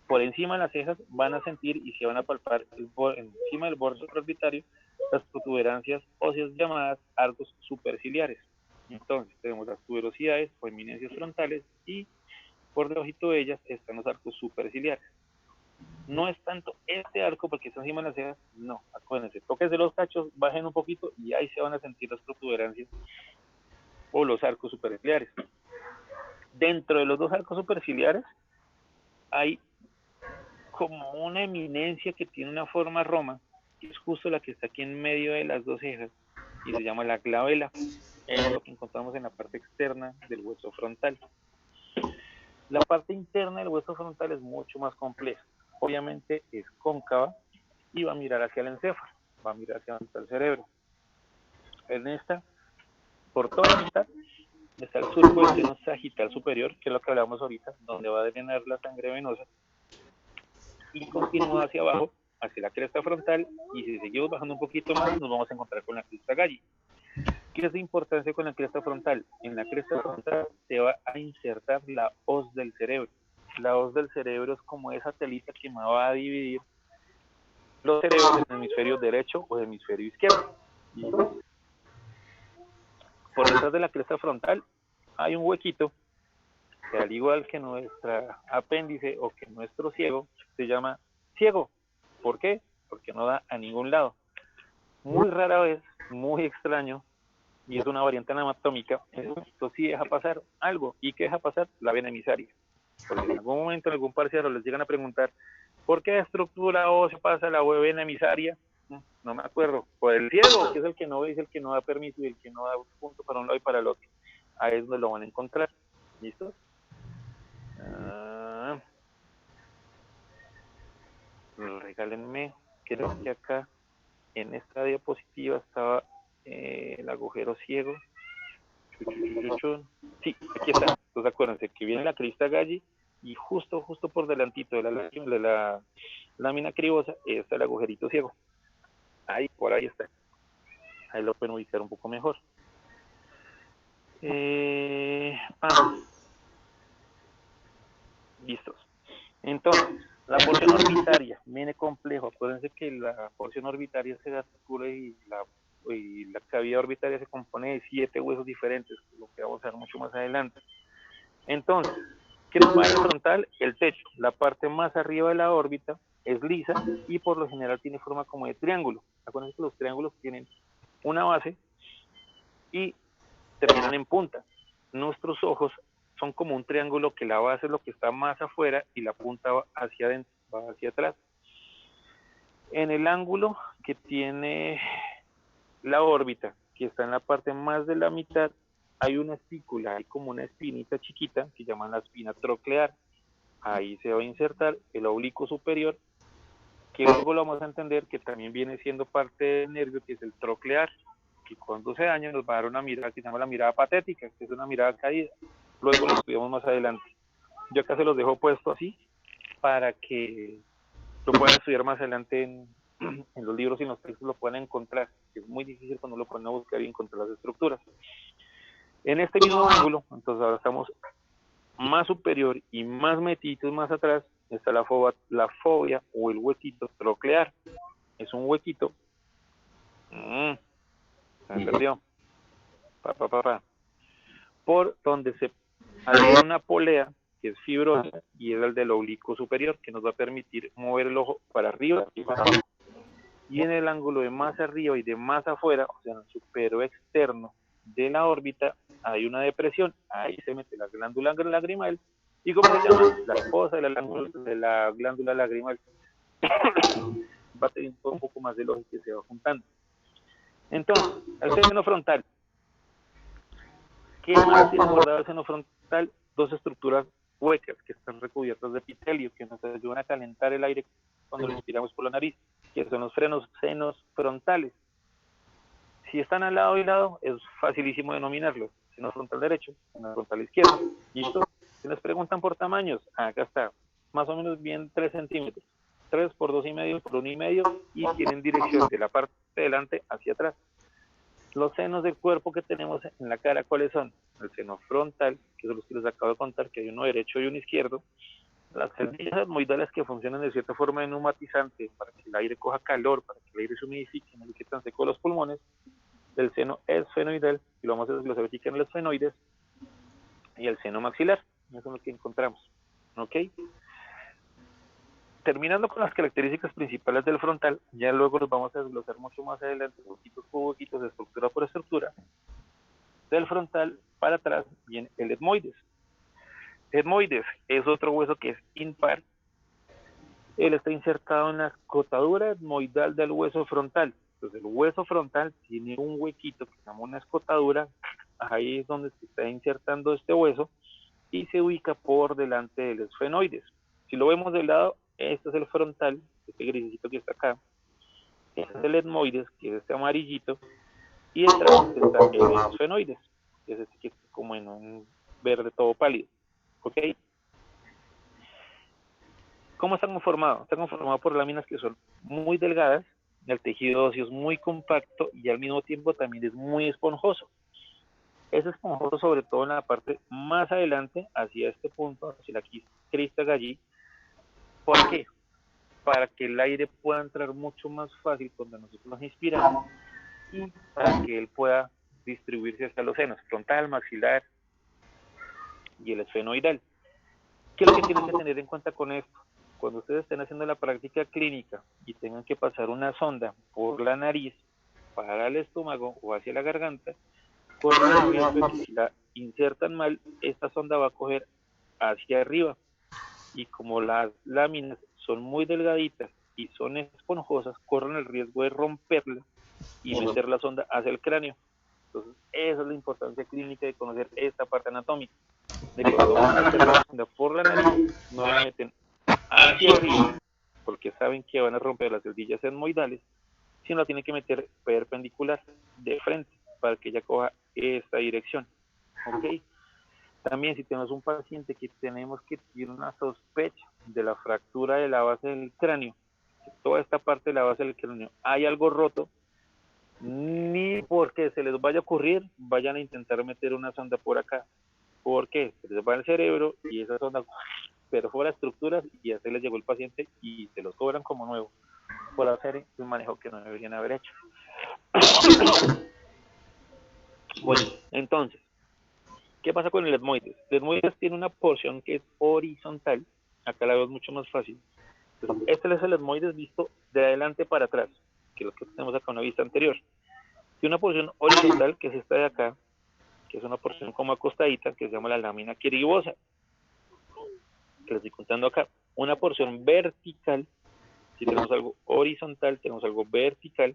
por encima de las cejas van a sentir y se van a palpar encima del borde supraorbitario las protuberancias óseas llamadas arcos superciliares. Entonces tenemos las tuberosidades o eminencias frontales y por debajo de ellas están los arcos superciliares. No es tanto este arco porque está encima de las cejas, no, acuérdense, tóquense los cachos, bajen un poquito y ahí se van a sentir las protuberancias o los arcos superciliares. Dentro de los dos arcos superciliares hay como una eminencia que tiene una forma roma, que es justo la que está aquí en medio de las dos cejas, y se llama la glabela. Es lo que encontramos en la parte externa del hueso frontal. La parte interna del hueso frontal es mucho más compleja. Obviamente es cóncava y va a mirar hacia el encéfalo, va a mirar hacia el cerebro. En esta, por toda la mitad, está el surco del seno sagital superior, que es lo que hablamos ahorita, donde va a drenar la sangre venosa, y continúa hacia abajo, hacia la cresta frontal, y si seguimos bajando un poquito más, nos vamos a encontrar con la crista galli. ¿Qué es de importancia con la cresta frontal? En la cresta frontal se va a insertar la hoz del cerebro. La hoz del cerebro es como esa telita que me va a dividir los cerebros en el hemisferio derecho o el hemisferio izquierdo. ¿Listo? Por detrás de la cresta frontal hay un huequito que, al igual que nuestra apéndice o que nuestro ciego, se llama ciego. ¿Por qué? Porque no da a ningún lado. Muy rara vez, muy extraño, y es una variante anatómica, esto sí deja pasar algo. ¿Y qué deja pasar? La vena emisaria. Porque en algún momento, en algún parcial, les llegan a preguntar, ¿por qué estructura ósea pasa la vena emisaria? No me acuerdo. Por el ciego, que es el que no ve, es el que no da permiso y el que no da punto para un lado y para el otro. Ahí es donde lo van a encontrar. ¿Listo? Regálenme, creo que acá en esta diapositiva estaba el agujero ciego. Sí, aquí está. Entonces acuérdense que viene la crista galli y justo por delantito de la lámina cribosa está el agujerito ciego. Ahí, por ahí está. Ahí lo pueden ubicar un poco mejor. Listos. Entonces, la porción orbitaria viene complejo. Acuérdense que la porción orbitaria se articula y la cavidad orbitaria se compone de 7 huesos diferentes, lo que vamos a ver mucho más adelante. Entonces, ¿qué nos va a dar el frontal? El techo. La parte más arriba de la órbita es lisa y por lo general tiene forma como de triángulo. Acuérdense que los triángulos tienen una base y terminan en punta. Nuestros ojos son como un triángulo que la base es lo que está más afuera y la punta va hacia adentro, va hacia atrás. En el ángulo que tiene la órbita, que está en la parte más de la mitad, hay una espícula, hay como una espinita chiquita que llaman la espina troclear. Ahí se va a insertar el oblicuo superior, que luego lo vamos a entender que también viene siendo parte del nervio, que es el troclear, que cuando se daña nos va a dar una mirada que se llama la mirada patética, que es una mirada caída. Luego lo estudiamos más adelante. Yo acá se los dejo puesto así para que lo puedan estudiar más adelante en los libros y en los textos lo puedan encontrar. Es muy difícil cuando lo ponen a buscar y encontrar las estructuras. En este mismo ángulo, entonces ahora estamos más superior y más metidos más atrás está la fobia o el huequito troclear. Es un huequito. Se me perdió. Por donde se hay una polea que es fibrosa y es el del oblicuo superior, que nos va a permitir mover el ojo para arriba y para abajo. Y en el ángulo de más arriba y de más afuera, o sea, en el superior externo de la órbita, hay una depresión. Ahí se mete la glándula lagrimal. ¿Y cómo se llama? La esposa de la glándula lagrimal. Va a tener un poco más de lógica que se va juntando. Entonces, el seno frontal. ¿Qué más tiene guardado el seno frontal? Dos estructuras huecas que están recubiertas de epitelio que nos ayudan a calentar el aire cuando lo inspiramos por la nariz, que son los senos frontales. Si están al lado y lado, es facilísimo denominarlos. Seno frontal derecho, seno frontal izquierdo. ¿Listo? Si nos preguntan por tamaños, acá está, más o menos bien 3 centímetros. 3 por 2,5 por 1,5 y tienen dirección de la parte de delante hacia atrás. Los senos del cuerpo que tenemos en la cara, ¿cuáles son? El seno frontal, que son los que les acabo de contar, que hay uno derecho y uno izquierdo. Las células etmoidales que funcionan de cierta forma de neumatizante para que el aire coja calor, para que el aire se humidifique, no le quede tan seco los pulmones. El seno esfenoidal, y lo vamos a desglosar aquí en los esfenoides, y el seno maxilar, eso es lo que encontramos. ¿Ok? Terminando con las características principales del frontal, ya luego los vamos a desglosar mucho más adelante, huequitos por huequitos, estructura por estructura. Del frontal para atrás viene el etmoides. Etmoides es otro hueso que es impar. Él está insertado en la escotadura etmoidal del hueso frontal. Entonces el hueso frontal tiene un huequito que se llama una escotadura. Ahí es donde se está insertando este hueso y se ubica por delante del esfenoides. Si lo vemos de lado, este es el frontal, este grisito que está acá. Este es el etmoides, que es este amarillito. Y detrás está el esfenoides, que es este que está como en un verde todo pálido. ¿Ok? ¿Cómo está conformado? Está conformado por láminas que son muy delgadas, el tejido óseo es muy compacto y al mismo tiempo también es muy esponjoso. Es esponjoso sobre todo en la parte más adelante, hacia este punto, hacia la crista allí. ¿Por qué? Para que el aire pueda entrar mucho más fácil cuando nosotros nos inspiramos y para que él pueda distribuirse hacia los senos, frontal, maxilar y el esfenoidal. ¿Qué es lo que tienen que tener en cuenta con esto? Cuando ustedes estén haciendo la práctica clínica y tengan que pasar una sonda por la nariz para el estómago o hacia la garganta, corren el riesgo de que si la insertan mal, esta sonda va a coger hacia arriba. Y como las láminas son muy delgaditas y son esponjosas, corren el riesgo de romperla y meter la sonda hacia el cráneo. Entonces, esa es la importancia clínica de conocer esta parte anatómica. De cuando van a meter la sonda por la nariz, no la meten hacia arriba, porque saben que van a romper las cerdillas etmoidales, sino la tienen que meter perpendicular, de frente, para que ella coja esta dirección. ¿Ok? También si tenemos un paciente que tenemos que tiene una sospecha de la fractura de la base del cráneo, que toda esta parte de la base del cráneo hay algo roto, ni porque se les vaya a ocurrir, vayan a intentar meter una sonda por acá. ¿Por qué? Se les va al cerebro y esa sonda perfora estructuras y ya se les llegó el paciente y se los cobran como nuevo por hacer un manejo que no deberían haber hecho. Bueno, entonces, ¿qué pasa con el etmoides? El etmoides tiene una porción que es horizontal, acá la veo mucho más fácil. Entonces, este es el etmoides visto de adelante para atrás, que es lo que tenemos acá en una vista anterior. Tiene una porción horizontal, que es esta de acá, que es una porción como acostadita, que se llama la lámina quiribosa, que les estoy contando acá. Una porción vertical, si tenemos algo horizontal, tenemos algo vertical,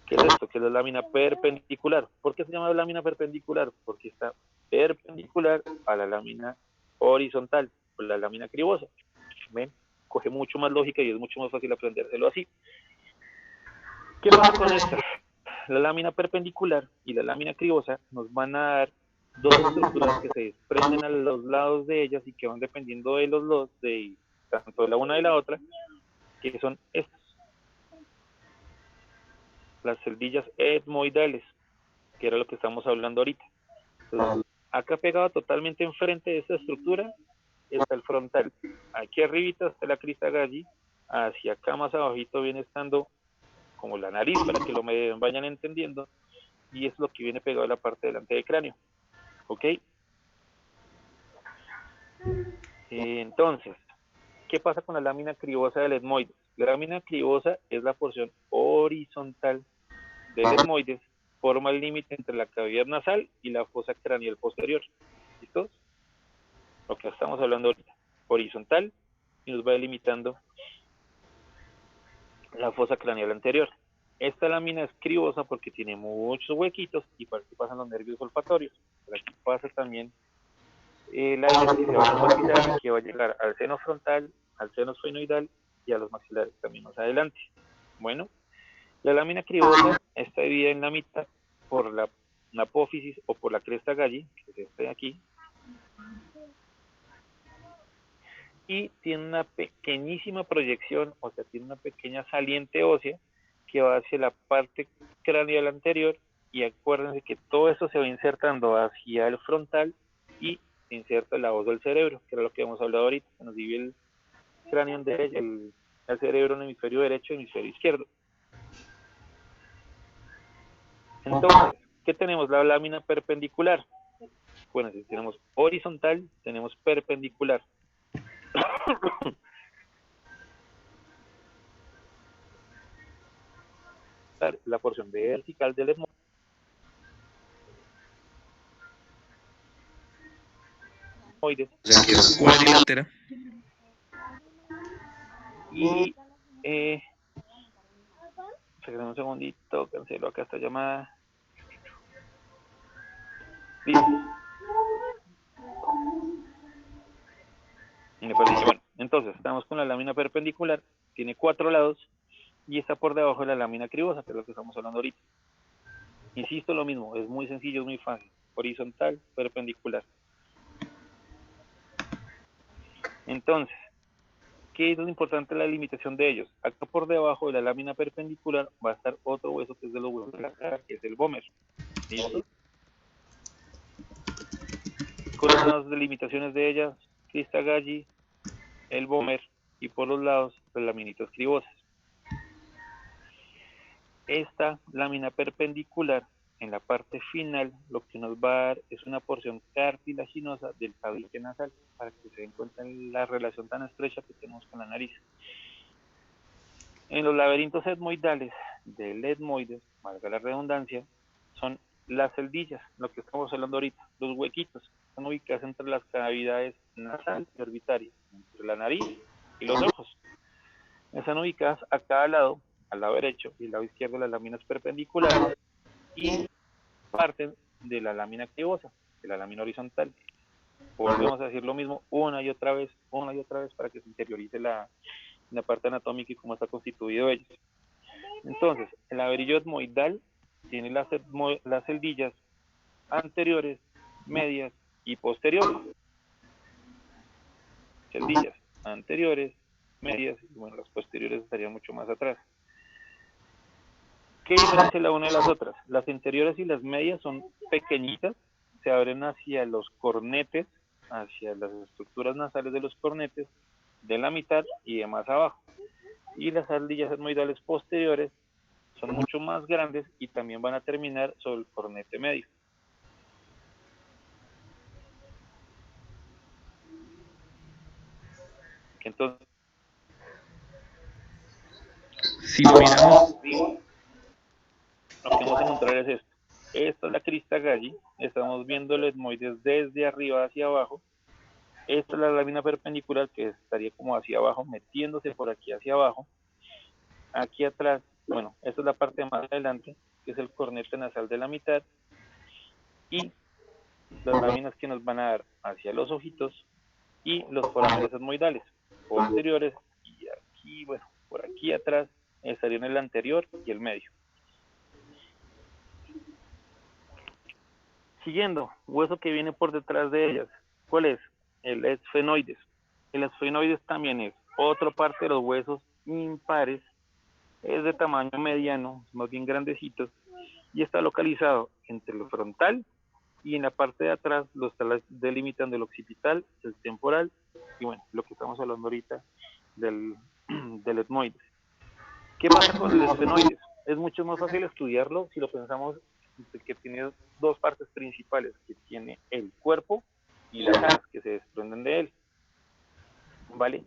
que es esto, que es la lámina perpendicular. ¿Por qué se llama lámina perpendicular? Porque está perpendicular a la lámina horizontal, o la lámina cribosa. ¿Ven? Coge mucho más lógica y es mucho más fácil aprendérselo así. ¿Qué pasa con esta? La lámina perpendicular y la lámina cribosa nos van a dar dos estructuras que se desprenden a los lados de ellas y que van dependiendo de los dos, de tanto de la una y la otra, que son estas, las celdillas etmoidales, que era lo que estamos hablando ahorita. Entonces, Acá pegado totalmente enfrente de esta estructura está el frontal. Aquí arribita está la crista galli, hacia acá más abajito viene estando como la nariz, para que lo vayan entendiendo, y es lo que viene pegado a la parte delante del cráneo. ¿Ok? Entonces, ¿qué pasa con la lámina cribosa del etmoides? La lámina cribosa es la porción horizontal del etmoides, forma el límite entre la cavidad nasal y la fosa craneal posterior. ¿Listos? Lo que estamos hablando ahorita. Horizontal, y nos va delimitando la fosa craneal anterior. Esta lámina es cribosa porque tiene muchos huequitos y por aquí pasan los nervios olfatorios. Por aquí pasa también el aire que se va a respirar, que va a llegar al seno frontal, al seno esfenoidal y a los maxilares también más adelante. Bueno, la lámina cribosa está dividida en la mitad por la apófisis o por la cresta galli, que es este de aquí, y tiene una pequeñísima proyección, o sea, tiene una pequeña saliente ósea que va hacia la parte craneal anterior, y acuérdense que todo esto se va insertando hacia el frontal y se inserta la voz del cerebro, que era lo que hemos hablado ahorita, que nos divide el cráneo derecho, el cerebro en hemisferio derecho y hemisferio izquierdo. Entonces, ¿qué tenemos? La lámina perpendicular. Bueno, si tenemos horizontal, tenemos perpendicular. La porción vertical del etmoides. Cuadrilátera. Y, un segundito, cancelo acá esta llamada. Listo. Me perdí. Bueno, entonces, estamos con la lámina perpendicular, tiene 4 lados, y está por debajo de la lámina cribosa, que es lo que estamos hablando ahorita. Insisto, lo mismo, es muy sencillo, es muy fácil. Horizontal, perpendicular. Entonces, ¿qué es lo importante de la delimitación de ellos? Acá por debajo de la lámina perpendicular va a estar otro hueso que es de los huesos de la cara, que es el vómer. ¿Listo? Con unas delimitaciones de ellas, crista galli, el vómer, y por los lados, las laminitas cribosas. Esta lámina perpendicular, en la parte final, lo que nos va a dar es una porción cartilaginosa del tabique nasal, para que se den cuenta de la relación tan estrecha que tenemos con la nariz. En los laberintos etmoidales del etmoides, valga la redundancia, son las celdillas, lo que estamos hablando ahorita, los huequitos, están ubicados entre las cavidades nasal y orbitarias, entre la nariz y los ojos. Están ubicadas a cada lado, al lado derecho y al lado izquierdo, las láminas perpendiculares, y parten de la lámina cribosa, de la lámina horizontal. Volvemos a decir lo mismo una y otra vez, para que se interiorice la parte anatómica y cómo está constituido ellos. Entonces, el laberillo etmoidal tiene las celdillas anteriores, medias y posteriores. Celdillas anteriores, medias, y bueno, las posteriores estarían mucho más atrás. ¿Qué diferencia la una de las otras? Las interiores y las medias son pequeñitas, se abren hacia los cornetes, hacia las estructuras nasales de los cornetes, de la mitad y de más abajo. Y las celdillas etmoidales posteriores son mucho más grandes y también van a terminar sobre el cornete medio. Entonces, Si lo miramos, lo que vamos a encontrar es esto. Esta es la crista galli, estamos viendo el etmoides desde arriba hacia abajo. Esta es la lámina perpendicular, que estaría como hacia abajo, metiéndose por aquí hacia abajo. Aquí atrás, bueno, esta es la parte más adelante, que es el cornete nasal de la mitad, y las láminas que nos van a dar hacia los ojitos y los foramelos etmoidales posteriores, y aquí, bueno, por aquí atrás estarían el anterior y el medio. Siguiendo, hueso que viene por detrás de ellas, ¿cuál es? El esfenoides. El esfenoides también es otra parte de los huesos impares, es de tamaño mediano, más bien grandecito, y está localizado entre el frontal y en la parte de atrás lo está delimitando el occipital, el temporal, y bueno, lo que estamos hablando ahorita del, del etmoides. ¿Qué pasa con el esfenoides? Es mucho más fácil estudiarlo si lo pensamos que tiene dos partes principales, que tiene el cuerpo y las alas que se desprenden de él, ¿vale?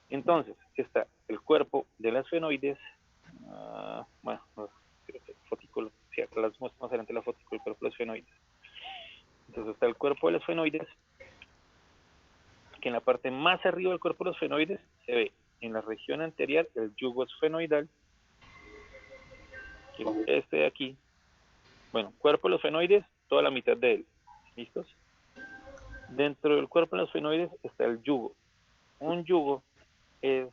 Entonces, está el cuerpo del esfenoides, bueno, creo que fotículo, si acá las muestro más adelante la fotículo, el cuerpo del esfenoides. Entonces está el cuerpo de los esfenoides, que en la parte más arriba del cuerpo de los esfenoides se ve en la región anterior el yugo esfenoidal, que es este de aquí. Bueno, cuerpo de los esfenoides, toda la mitad de él. ¿Listos? Dentro del cuerpo de los esfenoides está el yugo. Un yugo es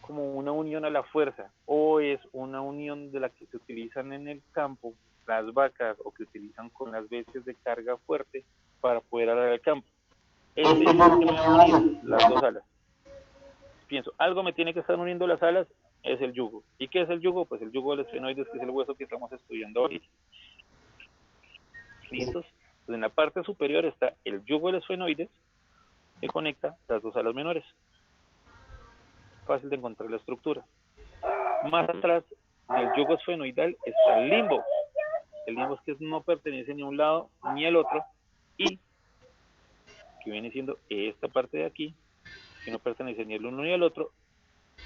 como una unión a la fuerza, o es una unión de la que se utilizan en el campo las vacas, o que utilizan con las bestias de carga fuerte para poder arar el campo. Este yugo que me va a unir las dos alas. Pienso, algo me tiene que estar uniendo las alas, es el yugo. ¿Y qué es el yugo? Pues el yugo del esfenoides, que es el hueso que estamos estudiando hoy. ¿Listos? Entonces, en la parte superior está el yugo del esfenoides, que conecta las dos alas menores. Fácil de encontrar la estructura. Más atrás del yugo esfenoidal está el limbo. El limbo es que no pertenece ni a un lado ni al otro, y que viene siendo esta parte de aquí, que no pertenece ni al uno ni al otro,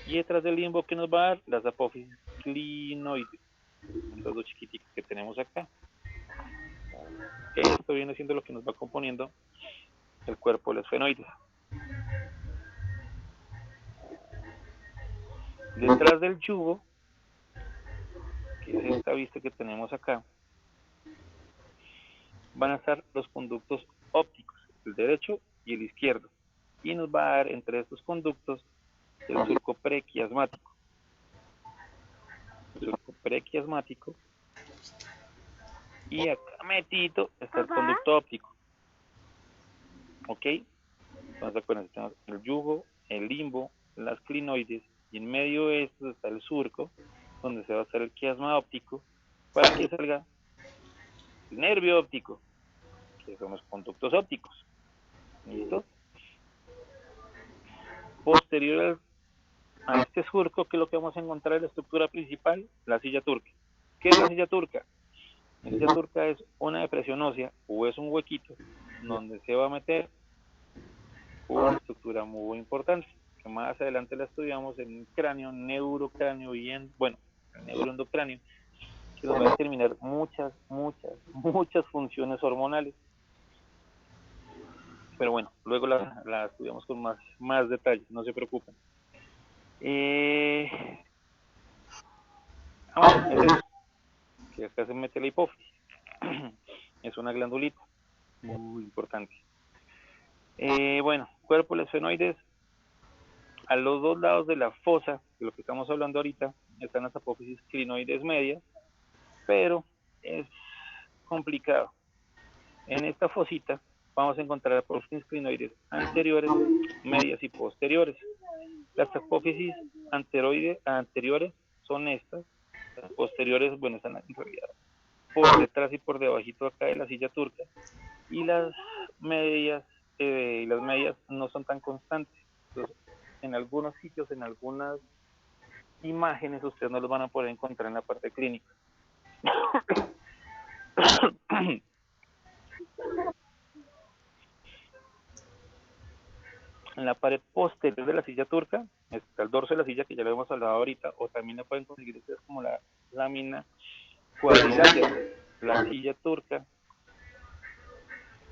y detrás del limbo que nos va a dar las apófisis clinoides, los dos chiquiticos que tenemos acá. Esto viene siendo lo que nos va componiendo el cuerpo de los esfenoides. Detrás del yugo, que es esta vista que tenemos acá, van a estar los conductos ópticos, el derecho y el izquierdo, y nos va a dar entre estos conductos el surco prequiasmático. El surco prequiasmático, y acá metito está el conducto óptico. ¿Ok? Entonces acuérdense, tenemos el yugo, el limbo, las clinoides, y en medio de esto está el surco, donde se va a hacer el quiasma óptico, para que salga el nervio óptico, que son los conductos ópticos. ¿Listo? Posterior a este surco, que es lo que vamos a encontrar en la estructura principal, la silla turca. ¿Qué es la silla turca? La silla turca es una depresión ósea, o es un huequito, donde se va a meter una estructura muy importante, que más adelante la estudiamos en el cráneo, neurocráneo y el neuroendocráneo, que nos va a determinar muchas funciones hormonales. Pero bueno, luego la estudiamos con más detalles, no se preocupen. Bueno, es eso, que acá se mete la hipófisis. Es una glandulita muy importante. Bueno, cuerpo de los esfenoides, a los dos lados de la fosa, de lo que estamos hablando ahorita, están las apófisis clinoides medias, pero es complicado. En esta fosita vamos a encontrar apófisis clinoides anteriores, medias y posteriores. Las apófisis anteriores son estas, las posteriores, bueno, están en realidad por detrás y por debajito acá de la silla turca, y las medias no son tan constantes. Entonces, en algunos sitios, en algunas imágenes, ustedes no los van a poder encontrar en la parte clínica. En la pared posterior de la silla turca está el dorso de la silla, que ya lo hemos hablado ahorita, o también la pueden conseguir ustedes como la lámina cuadrilátera. La silla turca,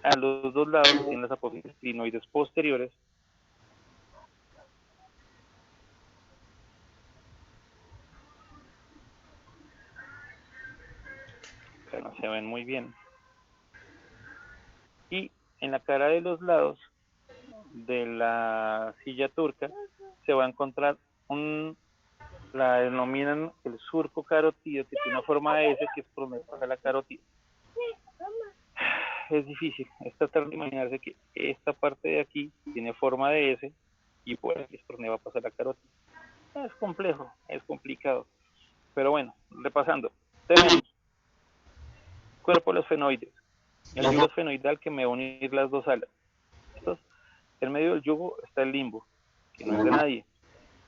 a los dos lados tienen las apófisis clinoides posteriores, que no se ven muy bien, y en la cara de los lados de la silla turca se va a encontrar la denominan el surco carotido, que tiene una forma de S, que es por donde pasa la carótida. Es difícil, es tratar de imaginarse que esta parte de aquí tiene forma de S, y por aquí es por donde va a pasar la carótida. Es complejo, es complicado, pero bueno, repasando, tenemos cuerpo de los esfenoides, El yugo esfenoidal que me va a unir las dos alas. Entonces, en medio del yugo está el limbo, que no es de nadie.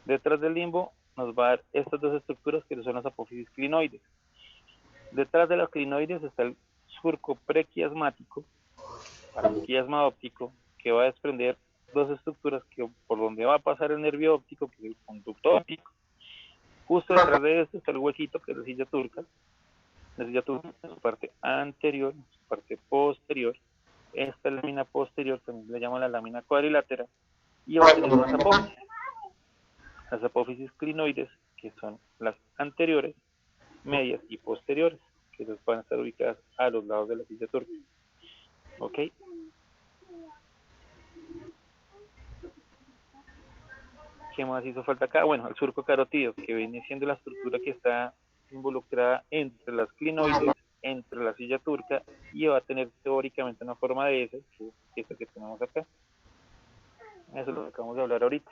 Detrás del limbo nos va a dar estas dos estructuras que son las apófisis clinoides. Detrás de las clinoides está el surco prequiasmático, para el quiasma óptico, que va a desprender dos estructuras que por donde va a pasar el nervio óptico, que es el conducto óptico. Justo detrás de esto está el huequito, que es la silla turca. La silla turca en su parte anterior, en su parte posterior. Esta lámina posterior también le llaman la lámina cuadrilátera, y va a tener unas apófisis. Las apófisis clinoides, que son las anteriores, medias y posteriores, que van a estar ubicadas a los lados de la silla turca. ¿Ok? ¿Qué más hizo falta acá? Bueno, el surco carotídeo, que viene siendo la estructura que está involucrada entre las clinoides, entre la silla turca, y va a tener teóricamente una forma de S, que es esta que tenemos acá. Eso es lo que acabamos de hablar ahorita.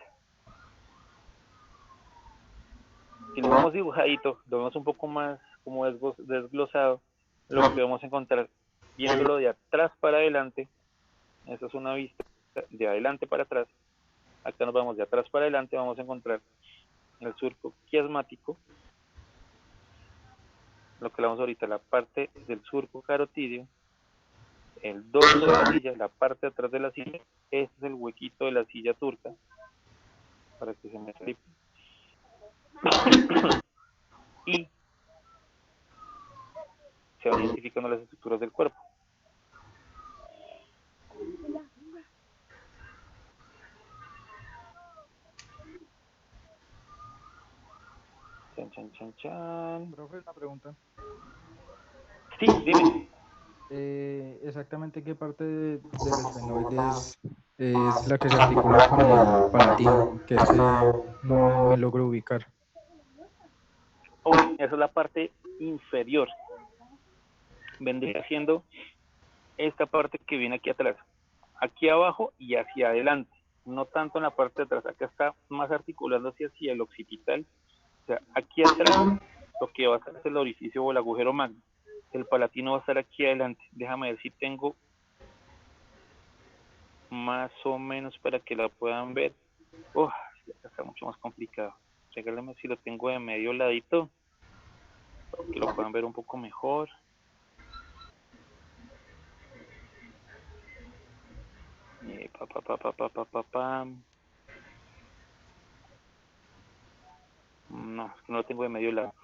Si lo vemos dibujadito, lo vemos un poco más como desglosado, lo que vamos a encontrar viéndolo de atrás para adelante. Esa es una vista de adelante para atrás. Acá nos vamos de atrás para adelante, vamos a encontrar el surco quiasmático, lo que hablamos ahorita, la parte del surco carotídeo, el dorso de la silla, la parte de atrás de la silla. Este es el huequito de la silla turca, para que se me flipe. Y se van identificando las estructuras del cuerpo. Chan, chan, chan, chan. Profe, una pregunta. Sí, dime. Exactamente qué parte del esfenoides es la que se articula con el palatino, que es que no me logro ubicar. Esa es la parte inferior. Vendría siendo esta parte que viene aquí atrás, aquí abajo y hacia adelante, no tanto en la parte de atrás. Acá está más articulándose hacia el occipital. O sea, aquí atrás lo que va a estar es el orificio o el agujero magno. El palatino va a estar aquí adelante. Déjame ver si tengo más o menos para que la puedan ver. Acá está mucho más complicado. Regálame si lo tengo de medio ladito, para que lo puedan ver un poco mejor. No, es que no lo tengo de medio lado.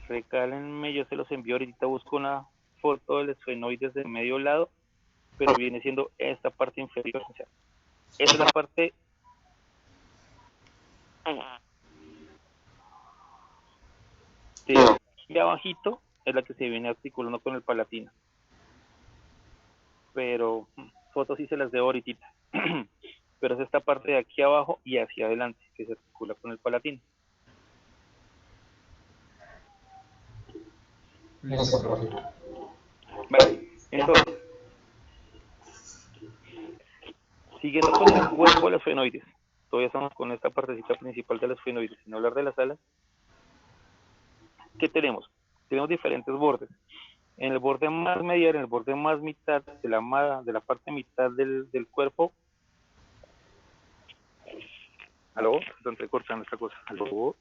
Regálenme, yo se los envío ahorita. Busco una foto del esfenoides de medio lado, pero viene siendo esta parte inferior. O sea, esa es la parte de aquí abajito, es la que se viene articulando con el palatino. Pero fotos sí se las debo ahorita. Pero es esta parte de aquí abajo y hacia adelante que se articula con el palatino. Listo, profe. Vale, entonces, siguiendo con el cuerpo de los esfenoides, todavía estamos con esta partecita principal de los esfenoides, sin hablar de las alas. ¿Qué tenemos? Tenemos diferentes bordes. En el borde más medial, en el borde más mitad de la parte mitad del cuerpo. ¿Aló? Está entrecortando esta cosa. ¿Aló?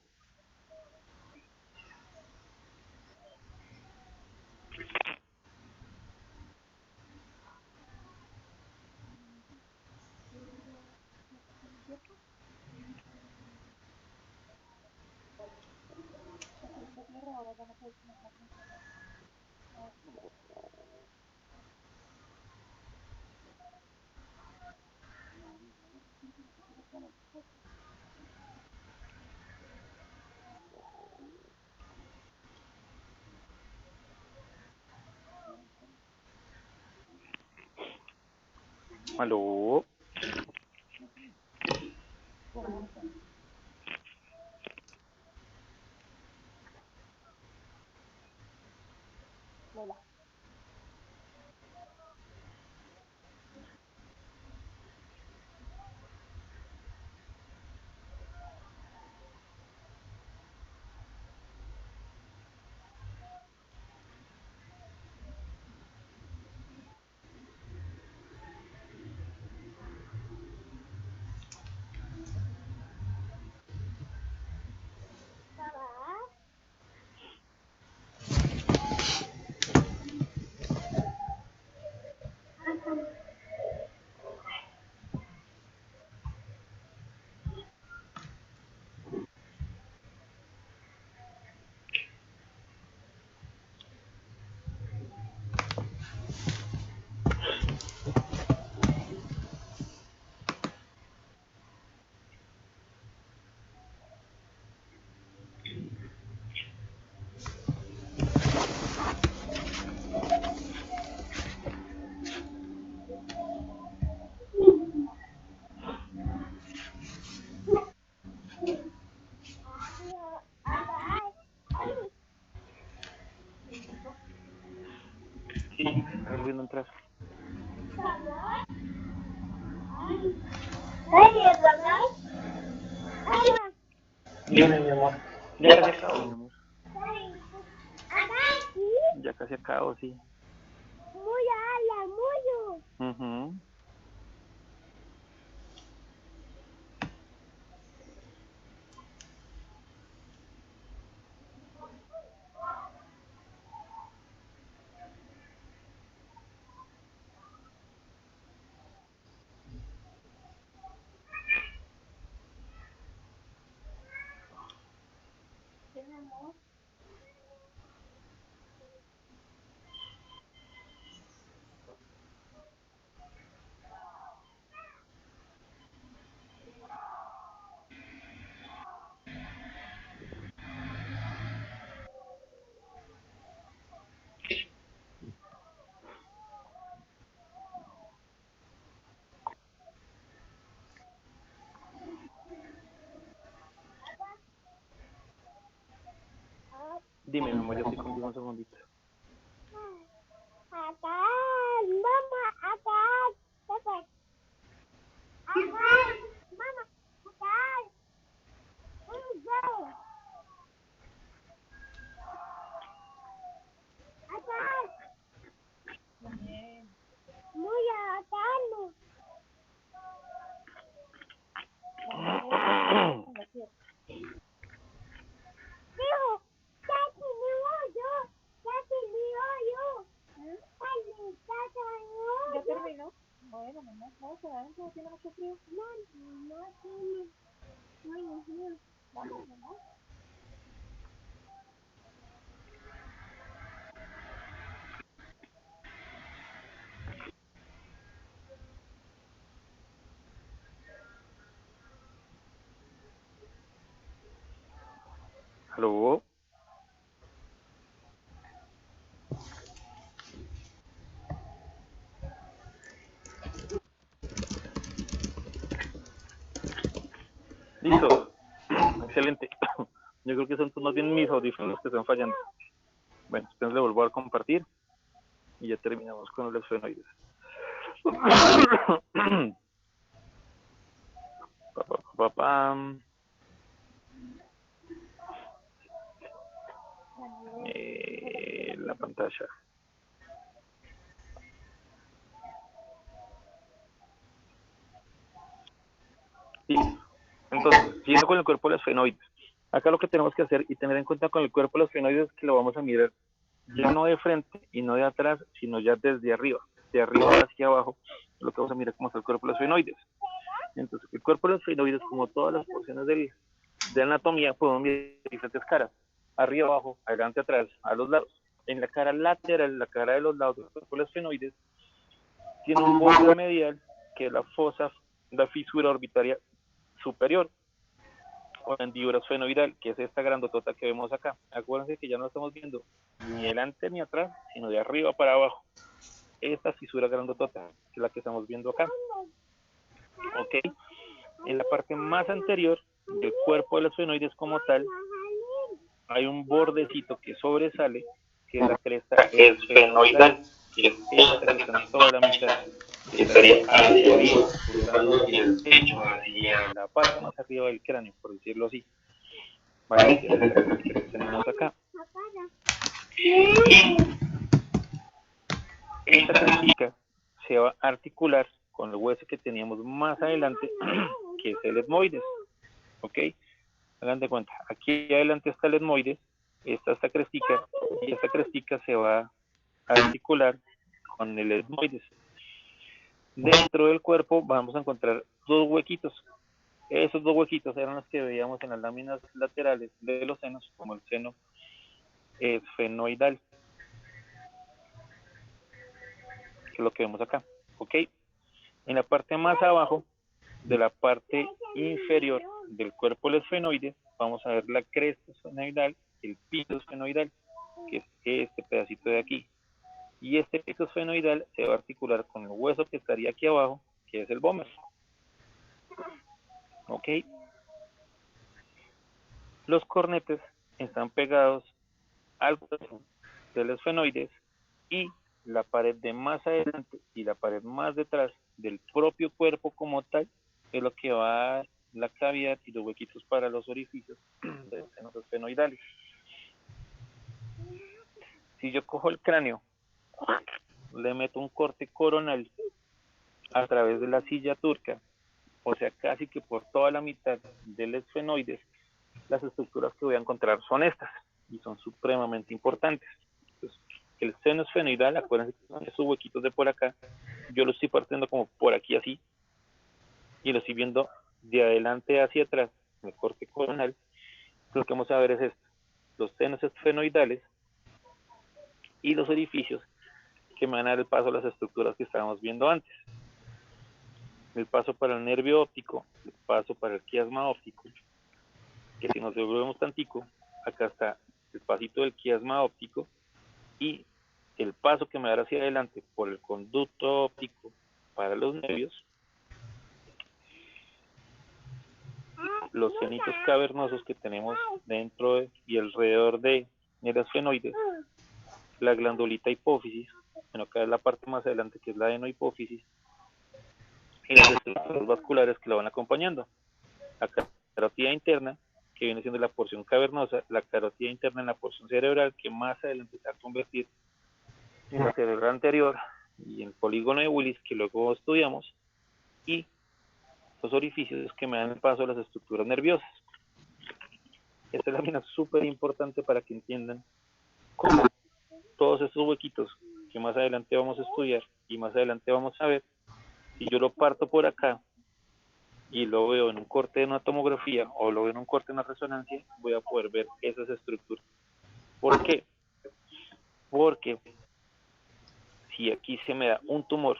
¿Aló? Dime, mi amor. Ya casi acabo, mi amor. Ya casi acabo, sí. Ujú. Dime, mi amor, yo estoy contigo un segundito. ¿Ya terminó? Bueno, mamá, vamos a adentro, no tiene mucho frío. Vamos, mamá. ¿Aló? Listo. Excelente. Yo creo que son más bien mis audífonos que están fallando. Bueno, entonces le vuelvo a compartir y ya terminamos con los fenoides. La pantalla. Listo. Entonces, siguiendo con el cuerpo de los fenoides. Acá lo que tenemos que hacer y tener en cuenta con el cuerpo de los fenoides es que lo vamos a mirar ya no de frente y no de atrás, sino ya desde arriba, de arriba hacia abajo, lo que vamos a mirar como es el cuerpo de los fenoides. Entonces, el cuerpo de los fenoides, como todas las porciones de anatomía, podemos mirar diferentes caras, arriba, abajo, adelante, atrás, a los lados. En la cara lateral, la cara de los lados del cuerpo de los fenoides, tiene un borde medial que es la fosa, la fisura orbitaria superior, o la hendidura esfenoidal, que es esta grandotota que vemos acá. Acuérdense que ya no estamos viendo ni delante ni atrás, sino de arriba para abajo. Esta fisura grandotota, que es la que estamos viendo acá. Ok. En la parte más anterior del cuerpo de los fenoides como tal, hay un bordecito que sobresale, que es la cresta esfenoidal, que es esta que está en toda la mitad, que estaría hacia arriba, cruzando hacia el pecho, hacia la parte más arriba del cráneo, por decirlo así. Vale, que es esta que tenemos acá. Y esta crestica se va a articular con el hueso que teníamos más adelante, que es el etmoides. ¿Ok? Hagan de cuenta, aquí adelante está el etmoides, esta crestica, y esta crestica se va a articular con el etmoides. Dentro del cuerpo vamos a encontrar dos huequitos. Esos dos huequitos eran los que veíamos en las láminas laterales de los senos, como el seno esfenoidal, que es lo que vemos acá. ¿Ok? En la parte más abajo de la parte inferior del cuerpo del esfenoide, vamos a ver la cresta esfenoidal, el piso esfenoidal, que es este pedacito de aquí. Y este piso esfenoidal se va a articular con el hueso que estaría aquí abajo, que es el vómer. ¿Ok? Los cornetes están pegados al hueso del esfenoides y la pared de más adelante y la pared más detrás del propio cuerpo como tal es lo que va a dar la cavidad y los huequitos para los orificios de los senos esfenoidales. Si yo cojo el cráneo, le meto un corte coronal a través de la silla turca, o sea, casi que por toda la mitad del esfenoides, las estructuras que voy a encontrar son estas, y son supremamente importantes. Entonces, el seno esfenoidal, acuérdense que son esos huequitos de por acá, yo lo estoy partiendo como por aquí así, y lo estoy viendo de adelante hacia atrás, en el corte coronal. Lo que vamos a ver es esto, los senos esfenoidales y los orificios que me van a dar el paso a las estructuras que estábamos viendo antes. El paso para el nervio óptico, el paso para el quiasma óptico, que si nos devolvemos tantico, acá está el pasito del quiasma óptico y el paso que me dará hacia adelante por el conducto óptico para los nervios, los senitos cavernosos que tenemos dentro y alrededor de el esfenoide, la glandulita hipófisis, bueno, acá es la parte más adelante que es la adenohipófisis, y las estructuras vasculares que la van acompañando. La carótida interna, que viene siendo la porción cavernosa, la carótida interna en la porción cerebral, que más adelante se va a convertir en la cerebral anterior, y en el polígono de Willis, que luego estudiamos, y los orificios que me dan el paso a las estructuras nerviosas. Esta lámina es súper importante para que entiendan cómo todos estos huequitos que más adelante vamos a estudiar y más adelante vamos a ver, si yo lo parto por acá y lo veo en un corte de una tomografía o lo veo en un corte de una resonancia, voy a poder ver esas estructuras. ¿Por qué? Porque si aquí se me da un tumor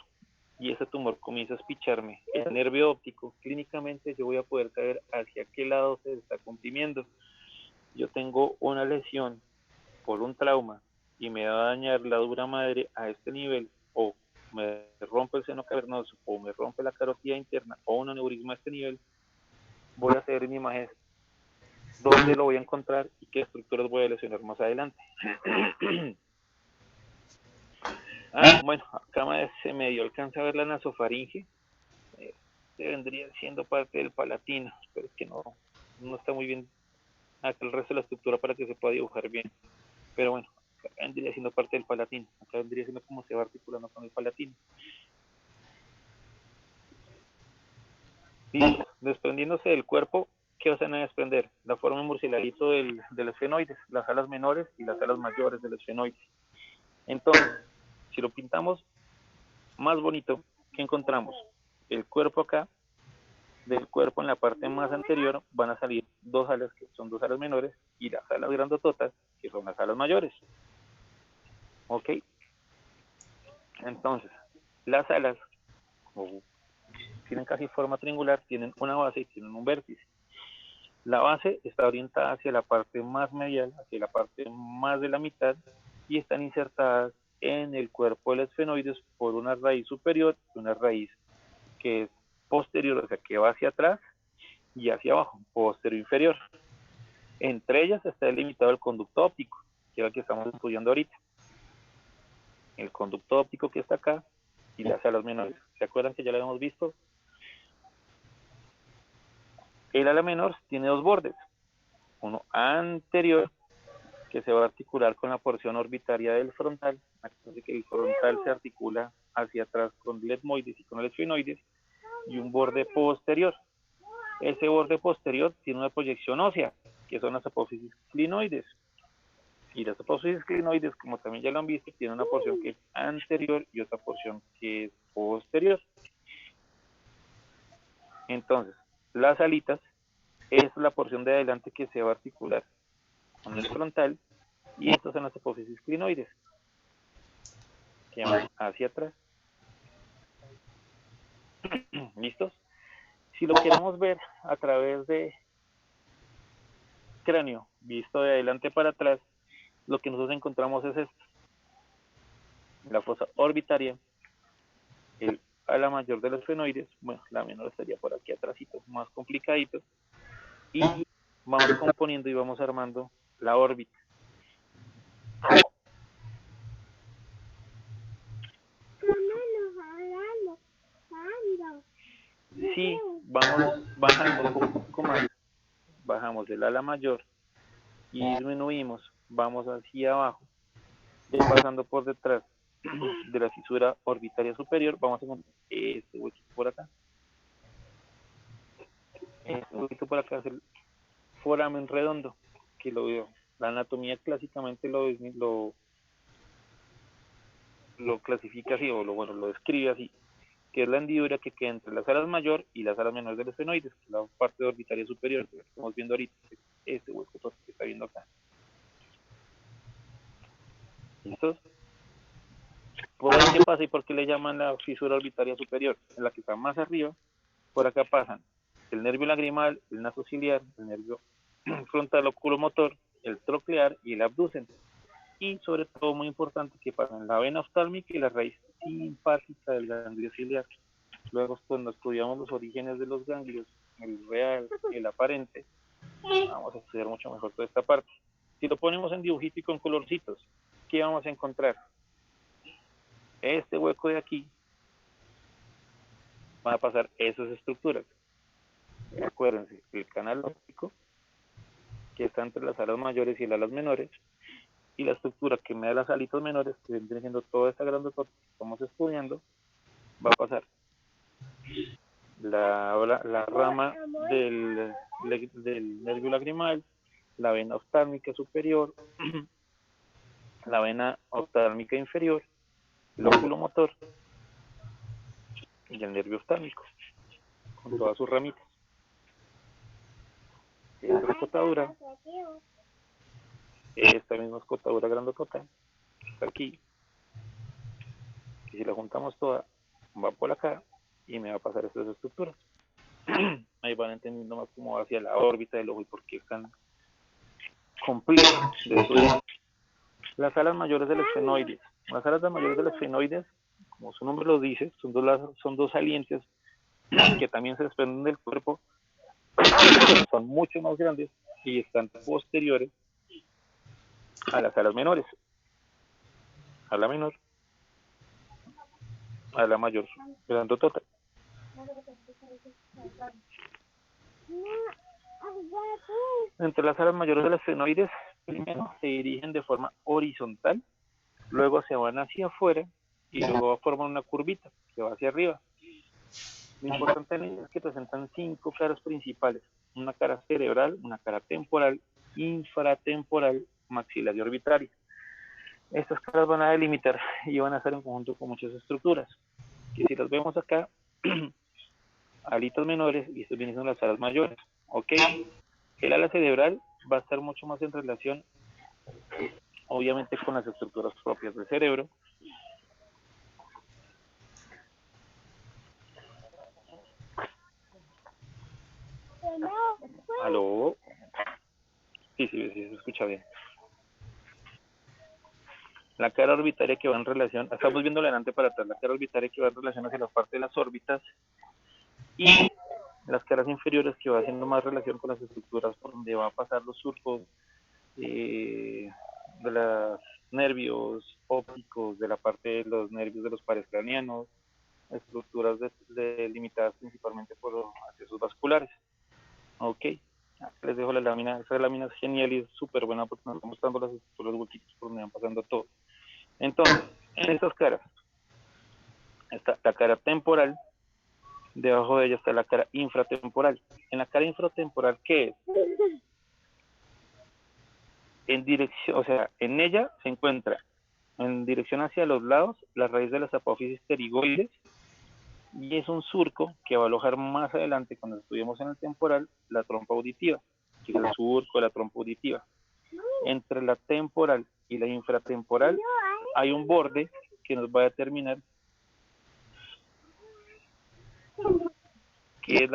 y ese tumor comienza a espicharme el nervio óptico, clínicamente yo voy a poder saber hacia qué lado se está comprimiendo. Yo tengo una lesión por un trauma y me va a dañar la dura madre a este nivel, o me rompe el seno cavernoso, o me rompe la carótida interna, o un aneurisma a este nivel, voy a hacer en imagen dónde lo voy a encontrar y qué estructuras voy a lesionar más adelante. Bueno, acá se medio alcanza a ver la nasofaringe, vendría siendo parte del palatino, pero es que no está muy bien acá el resto de la estructura para que se pueda dibujar bien, pero bueno, acá vendría siendo parte del palatino, acá vendría siendo como se va articulando con el palatino. Y desprendiéndose del cuerpo, ¿qué vas a desprender? La forma murcielaguito del esfenoides, las alas menores y las alas mayores del esfenoides. Entonces, si lo pintamos más bonito, ¿qué encontramos? El cuerpo acá, del cuerpo en la parte más anterior van a salir dos alas que son dos alas menores y las alas grandototas que son las alas mayores. ¿Ok? Entonces, las alas tienen casi forma triangular, tienen una base y tienen un vértice. La base está orientada hacia la parte más medial, hacia la parte más de la mitad, y están insertadas en el cuerpo del esfenoides por una raíz superior y una raíz que es posterior, o sea, que va hacia atrás y hacia abajo, posterior inferior. Entre ellas está delimitado el conducto óptico, que es el que estamos estudiando ahorita. El conducto óptico que está acá y las alas menores. ¿Se acuerdan que ya lo habíamos visto? El ala menor tiene dos bordes, uno anterior que se va a articular con la porción orbitaria del frontal, así que el frontal se articula hacia atrás con el etmoides y con el esfenoides, y un borde posterior. Ese borde posterior tiene una proyección ósea, que son las apófisis clinoides, y las apófisis clinoides, como también ya lo han visto, tienen una porción que es anterior y otra porción que es posterior. Entonces, las alitas es la porción de adelante que se va a articular con el frontal, y estas son las apófisis clinoides que van hacia atrás. ¿Listos? Si lo queremos ver a través de cráneo visto de adelante para atrás, lo que nosotros encontramos es esto: la fosa orbitaria, el ala mayor de los esfenoides, bueno, la menor estaría por aquí atrásito, más complicadito, y vamos componiendo y vamos armando la órbita. si vamos bajando un poco más, bajamos del ala mayor y disminuimos, vamos hacia abajo, y pasando por detrás de la fisura orbitaria superior, vamos a encontrar este huequito por acá. Este huequito por acá es el foramen redondo, que la anatomía clásicamente lo clasifica así, o lo describe así, que es la hendidura que queda entre las alas mayor y las alas menores de los esfenoides, que es la parte orbitaria superior, que estamos viendo ahorita, este hueco que está viendo acá. ¿Listos? ¿Por ahí qué pasa y por qué le llaman la fisura orbitaria superior? En la que está más arriba, por acá pasan el nervio lagrimal, el nasociliar, el nervio frontal oculomotor, el troclear y el abducen. Y sobre todo, muy importante, que pasan la vena oftálmica y la raíz simpática del ganglio ciliar. Luego, cuando estudiamos los orígenes de los ganglios, el real, el aparente, vamos a estudiar mucho mejor toda esta parte. Si lo ponemos en dibujito y con colorcitos, ¿qué vamos a encontrar? Este hueco de aquí van a pasar esas estructuras. Acuérdense, el canal óptico, que está entre las alas mayores y las alas menores, y la estructura que me da las alitas menores, que viene siendo toda esta grandotota que estamos estudiando, va a pasar la rama del nervio lagrimal, la vena oftálmica superior, la vena oftálmica inferior, el óculo motor y el nervio oftálmico, con todas sus ramitas. Esta escotadura, esta misma escotadura grandotota, que está aquí, que si la juntamos toda, va por acá y me va a pasar estas estructuras. Ahí van entendiendo más cómo va hacia la órbita del ojo y por qué es tan complejo de estudiar. Las alas mayores del esfenoides. Las alas mayores del esfenoides, como su nombre lo dice, son dos salientes que también se desprenden del cuerpo, son mucho más grandes y están posteriores a las alas menores. Ala menor, ala mayor, grandotota. Entre las alas mayores de las esfenoides, primero se dirigen de forma horizontal, luego se van hacia afuera y luego forman una curvita que va hacia arriba. Lo importante en ellas es que presentan 5 caras principales: una cara cerebral, una cara temporal, infratemporal, maxilar y orbitaria. Estas caras van a delimitar y van a estar en conjunto con muchas estructuras, que si las vemos acá, alitas menores, y estos vienen siendo las alas mayores. Ok, el ala cerebral va a estar mucho más en relación, obviamente, con las estructuras propias del cerebro. ¿Aló? Sí, se escucha bien. La cara orbitaria que va en relación, estamos viendo adelante para atrás, la cara orbitaria que va en relación hacia la parte de las órbitas, y las caras inferiores que va haciendo más relación con las estructuras por donde va a pasar los surcos de los nervios ópticos, de la parte de los nervios de los pares craneanos, estructuras limitadas principalmente por los accesos vasculares. Ok, les dejo la lámina. Esa lámina es genial y es súper buena porque nos está mostrando las estructuras, los huequitos por donde van pasando todo. Entonces, en estas caras está la cara temporal, debajo de ella está la cara infratemporal. En la cara infratemporal, ¿qué es? En dirección, o sea, en ella se encuentra en dirección hacia los lados la raíz de las apófisis pterigoides, y es un surco que va a alojar más adelante, cuando estudiemos en el temporal, la trompa auditiva, que es el surco de la trompa auditiva. Entre la temporal y la infratemporal hay un borde que nos va a determinar qué es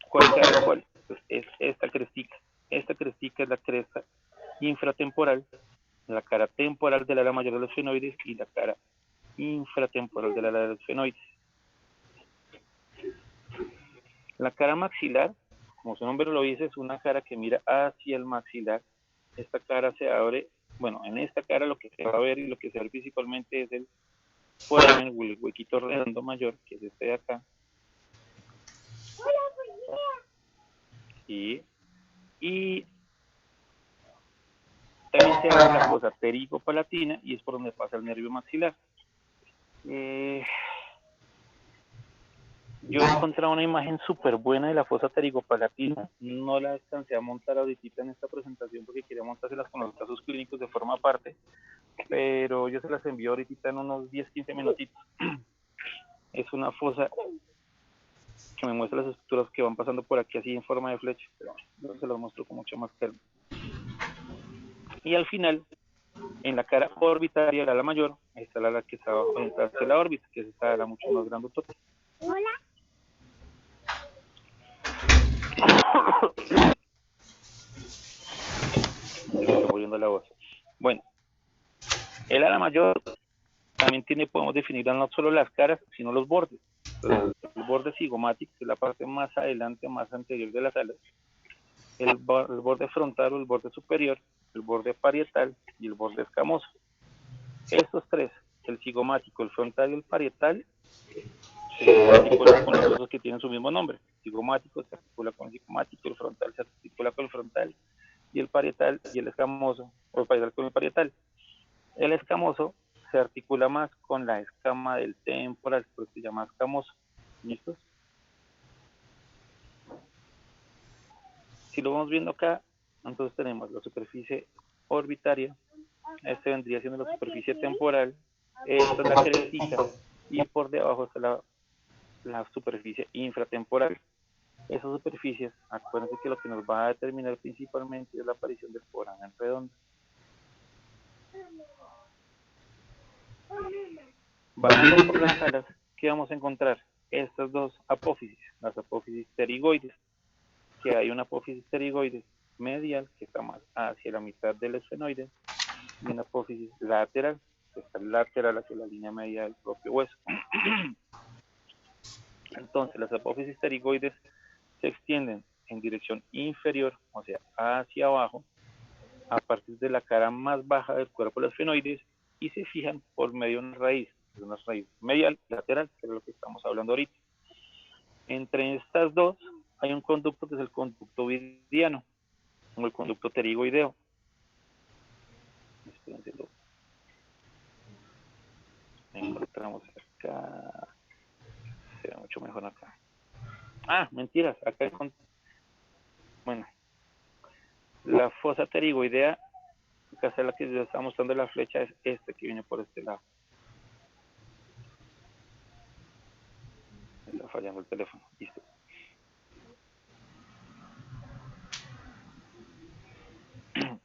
cuál. Pues es esta crestica. Esta crestica es la cresta infratemporal, la cara temporal del ala mayor de los esfenoides y la cara infratemporal del ala de los esfenoides. La cara maxilar, como su nombre lo dice, es una cara que mira hacia el maxilar. Esta cara se abre, bueno, en esta cara lo que se va a ver y lo que se ve principalmente es el foramen, el huequito redondo mayor, que es este de acá, Y también se abre la fosa ptericopalatina y es por donde pasa el nervio maxilar. Yo he encontrado una imagen súper buena de la fosa ptericopalatina. No la alcancé a montar ahorita en esta presentación porque quería montárselas con los casos clínicos de forma aparte, pero yo se las envío ahorita en unos 10-15 minutitos. Es una fosa que me muestra las estructuras que van pasando por aquí así en forma de flecha, pero yo se las muestro con mucho más calma. Y al final, en la cara orbitaria, el ala mayor, está la que está bajo de la órbita, que es esta ala mucho más grandotota. Hola. Estoy volviendo la voz. Bueno, el ala mayor también podemos definir no solo las caras, sino los bordes. Entonces, el borde cigomático, que es la parte más adelante, más anterior de las alas, el borde frontal o el borde superior, el borde parietal y el borde escamoso. Estos tres, el cigomático, el frontal y el parietal, se articulan con los otros que tienen su mismo nombre. El cigomático se articula con el cigomático, el frontal se articula con el frontal y el parietal y el escamoso, o el parietal con el parietal. El escamoso se articula más con la escama del temporal, por eso se llama escamoso. ¿Listos? Si lo vamos viendo acá, entonces tenemos la superficie orbitaria, este vendría siendo la superficie temporal, esta es la crescita, y por debajo está la superficie infratemporal. Esas superficies, acuérdense que lo que nos va a determinar principalmente es la aparición del foramen redondo. Bajando por las alas, ¿qué vamos a encontrar? Estas dos apófisis, las apófisis pterigoides, que hay una apófisis pterigoide medial, que está más hacia la mitad del esfenoide, y una apófisis lateral, que está lateral hacia la línea media del propio hueso. Entonces, las apófisis pterigoides se extienden en dirección inferior, o sea, hacia abajo, a partir de la cara más baja del cuerpo de los esfenoides y se fijan por medio de una raíz medial, lateral, que es lo que estamos hablando ahorita. Entre estas dos hay un conducto que es el conducto vidiano, o el conducto pterigoideo. Espérense, encontramos acá, se ve mucho mejor acá. Ah, mentiras, acá bueno, la fosa pterigoidea, acá es la que yo estaba mostrando la flecha, es este que viene por este lado. Me está fallando el teléfono, listo.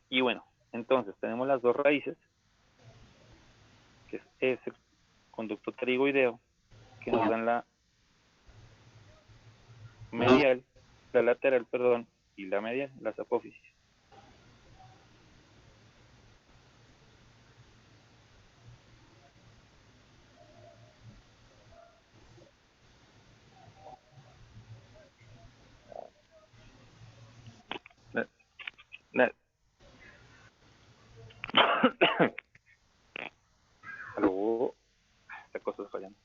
Y bueno, entonces tenemos las dos raíces, que es ese conducto pterigoideo, que nos dan la medial, la lateral, perdón, y la medial, las apófisis. Aló, esta cosa está fallando.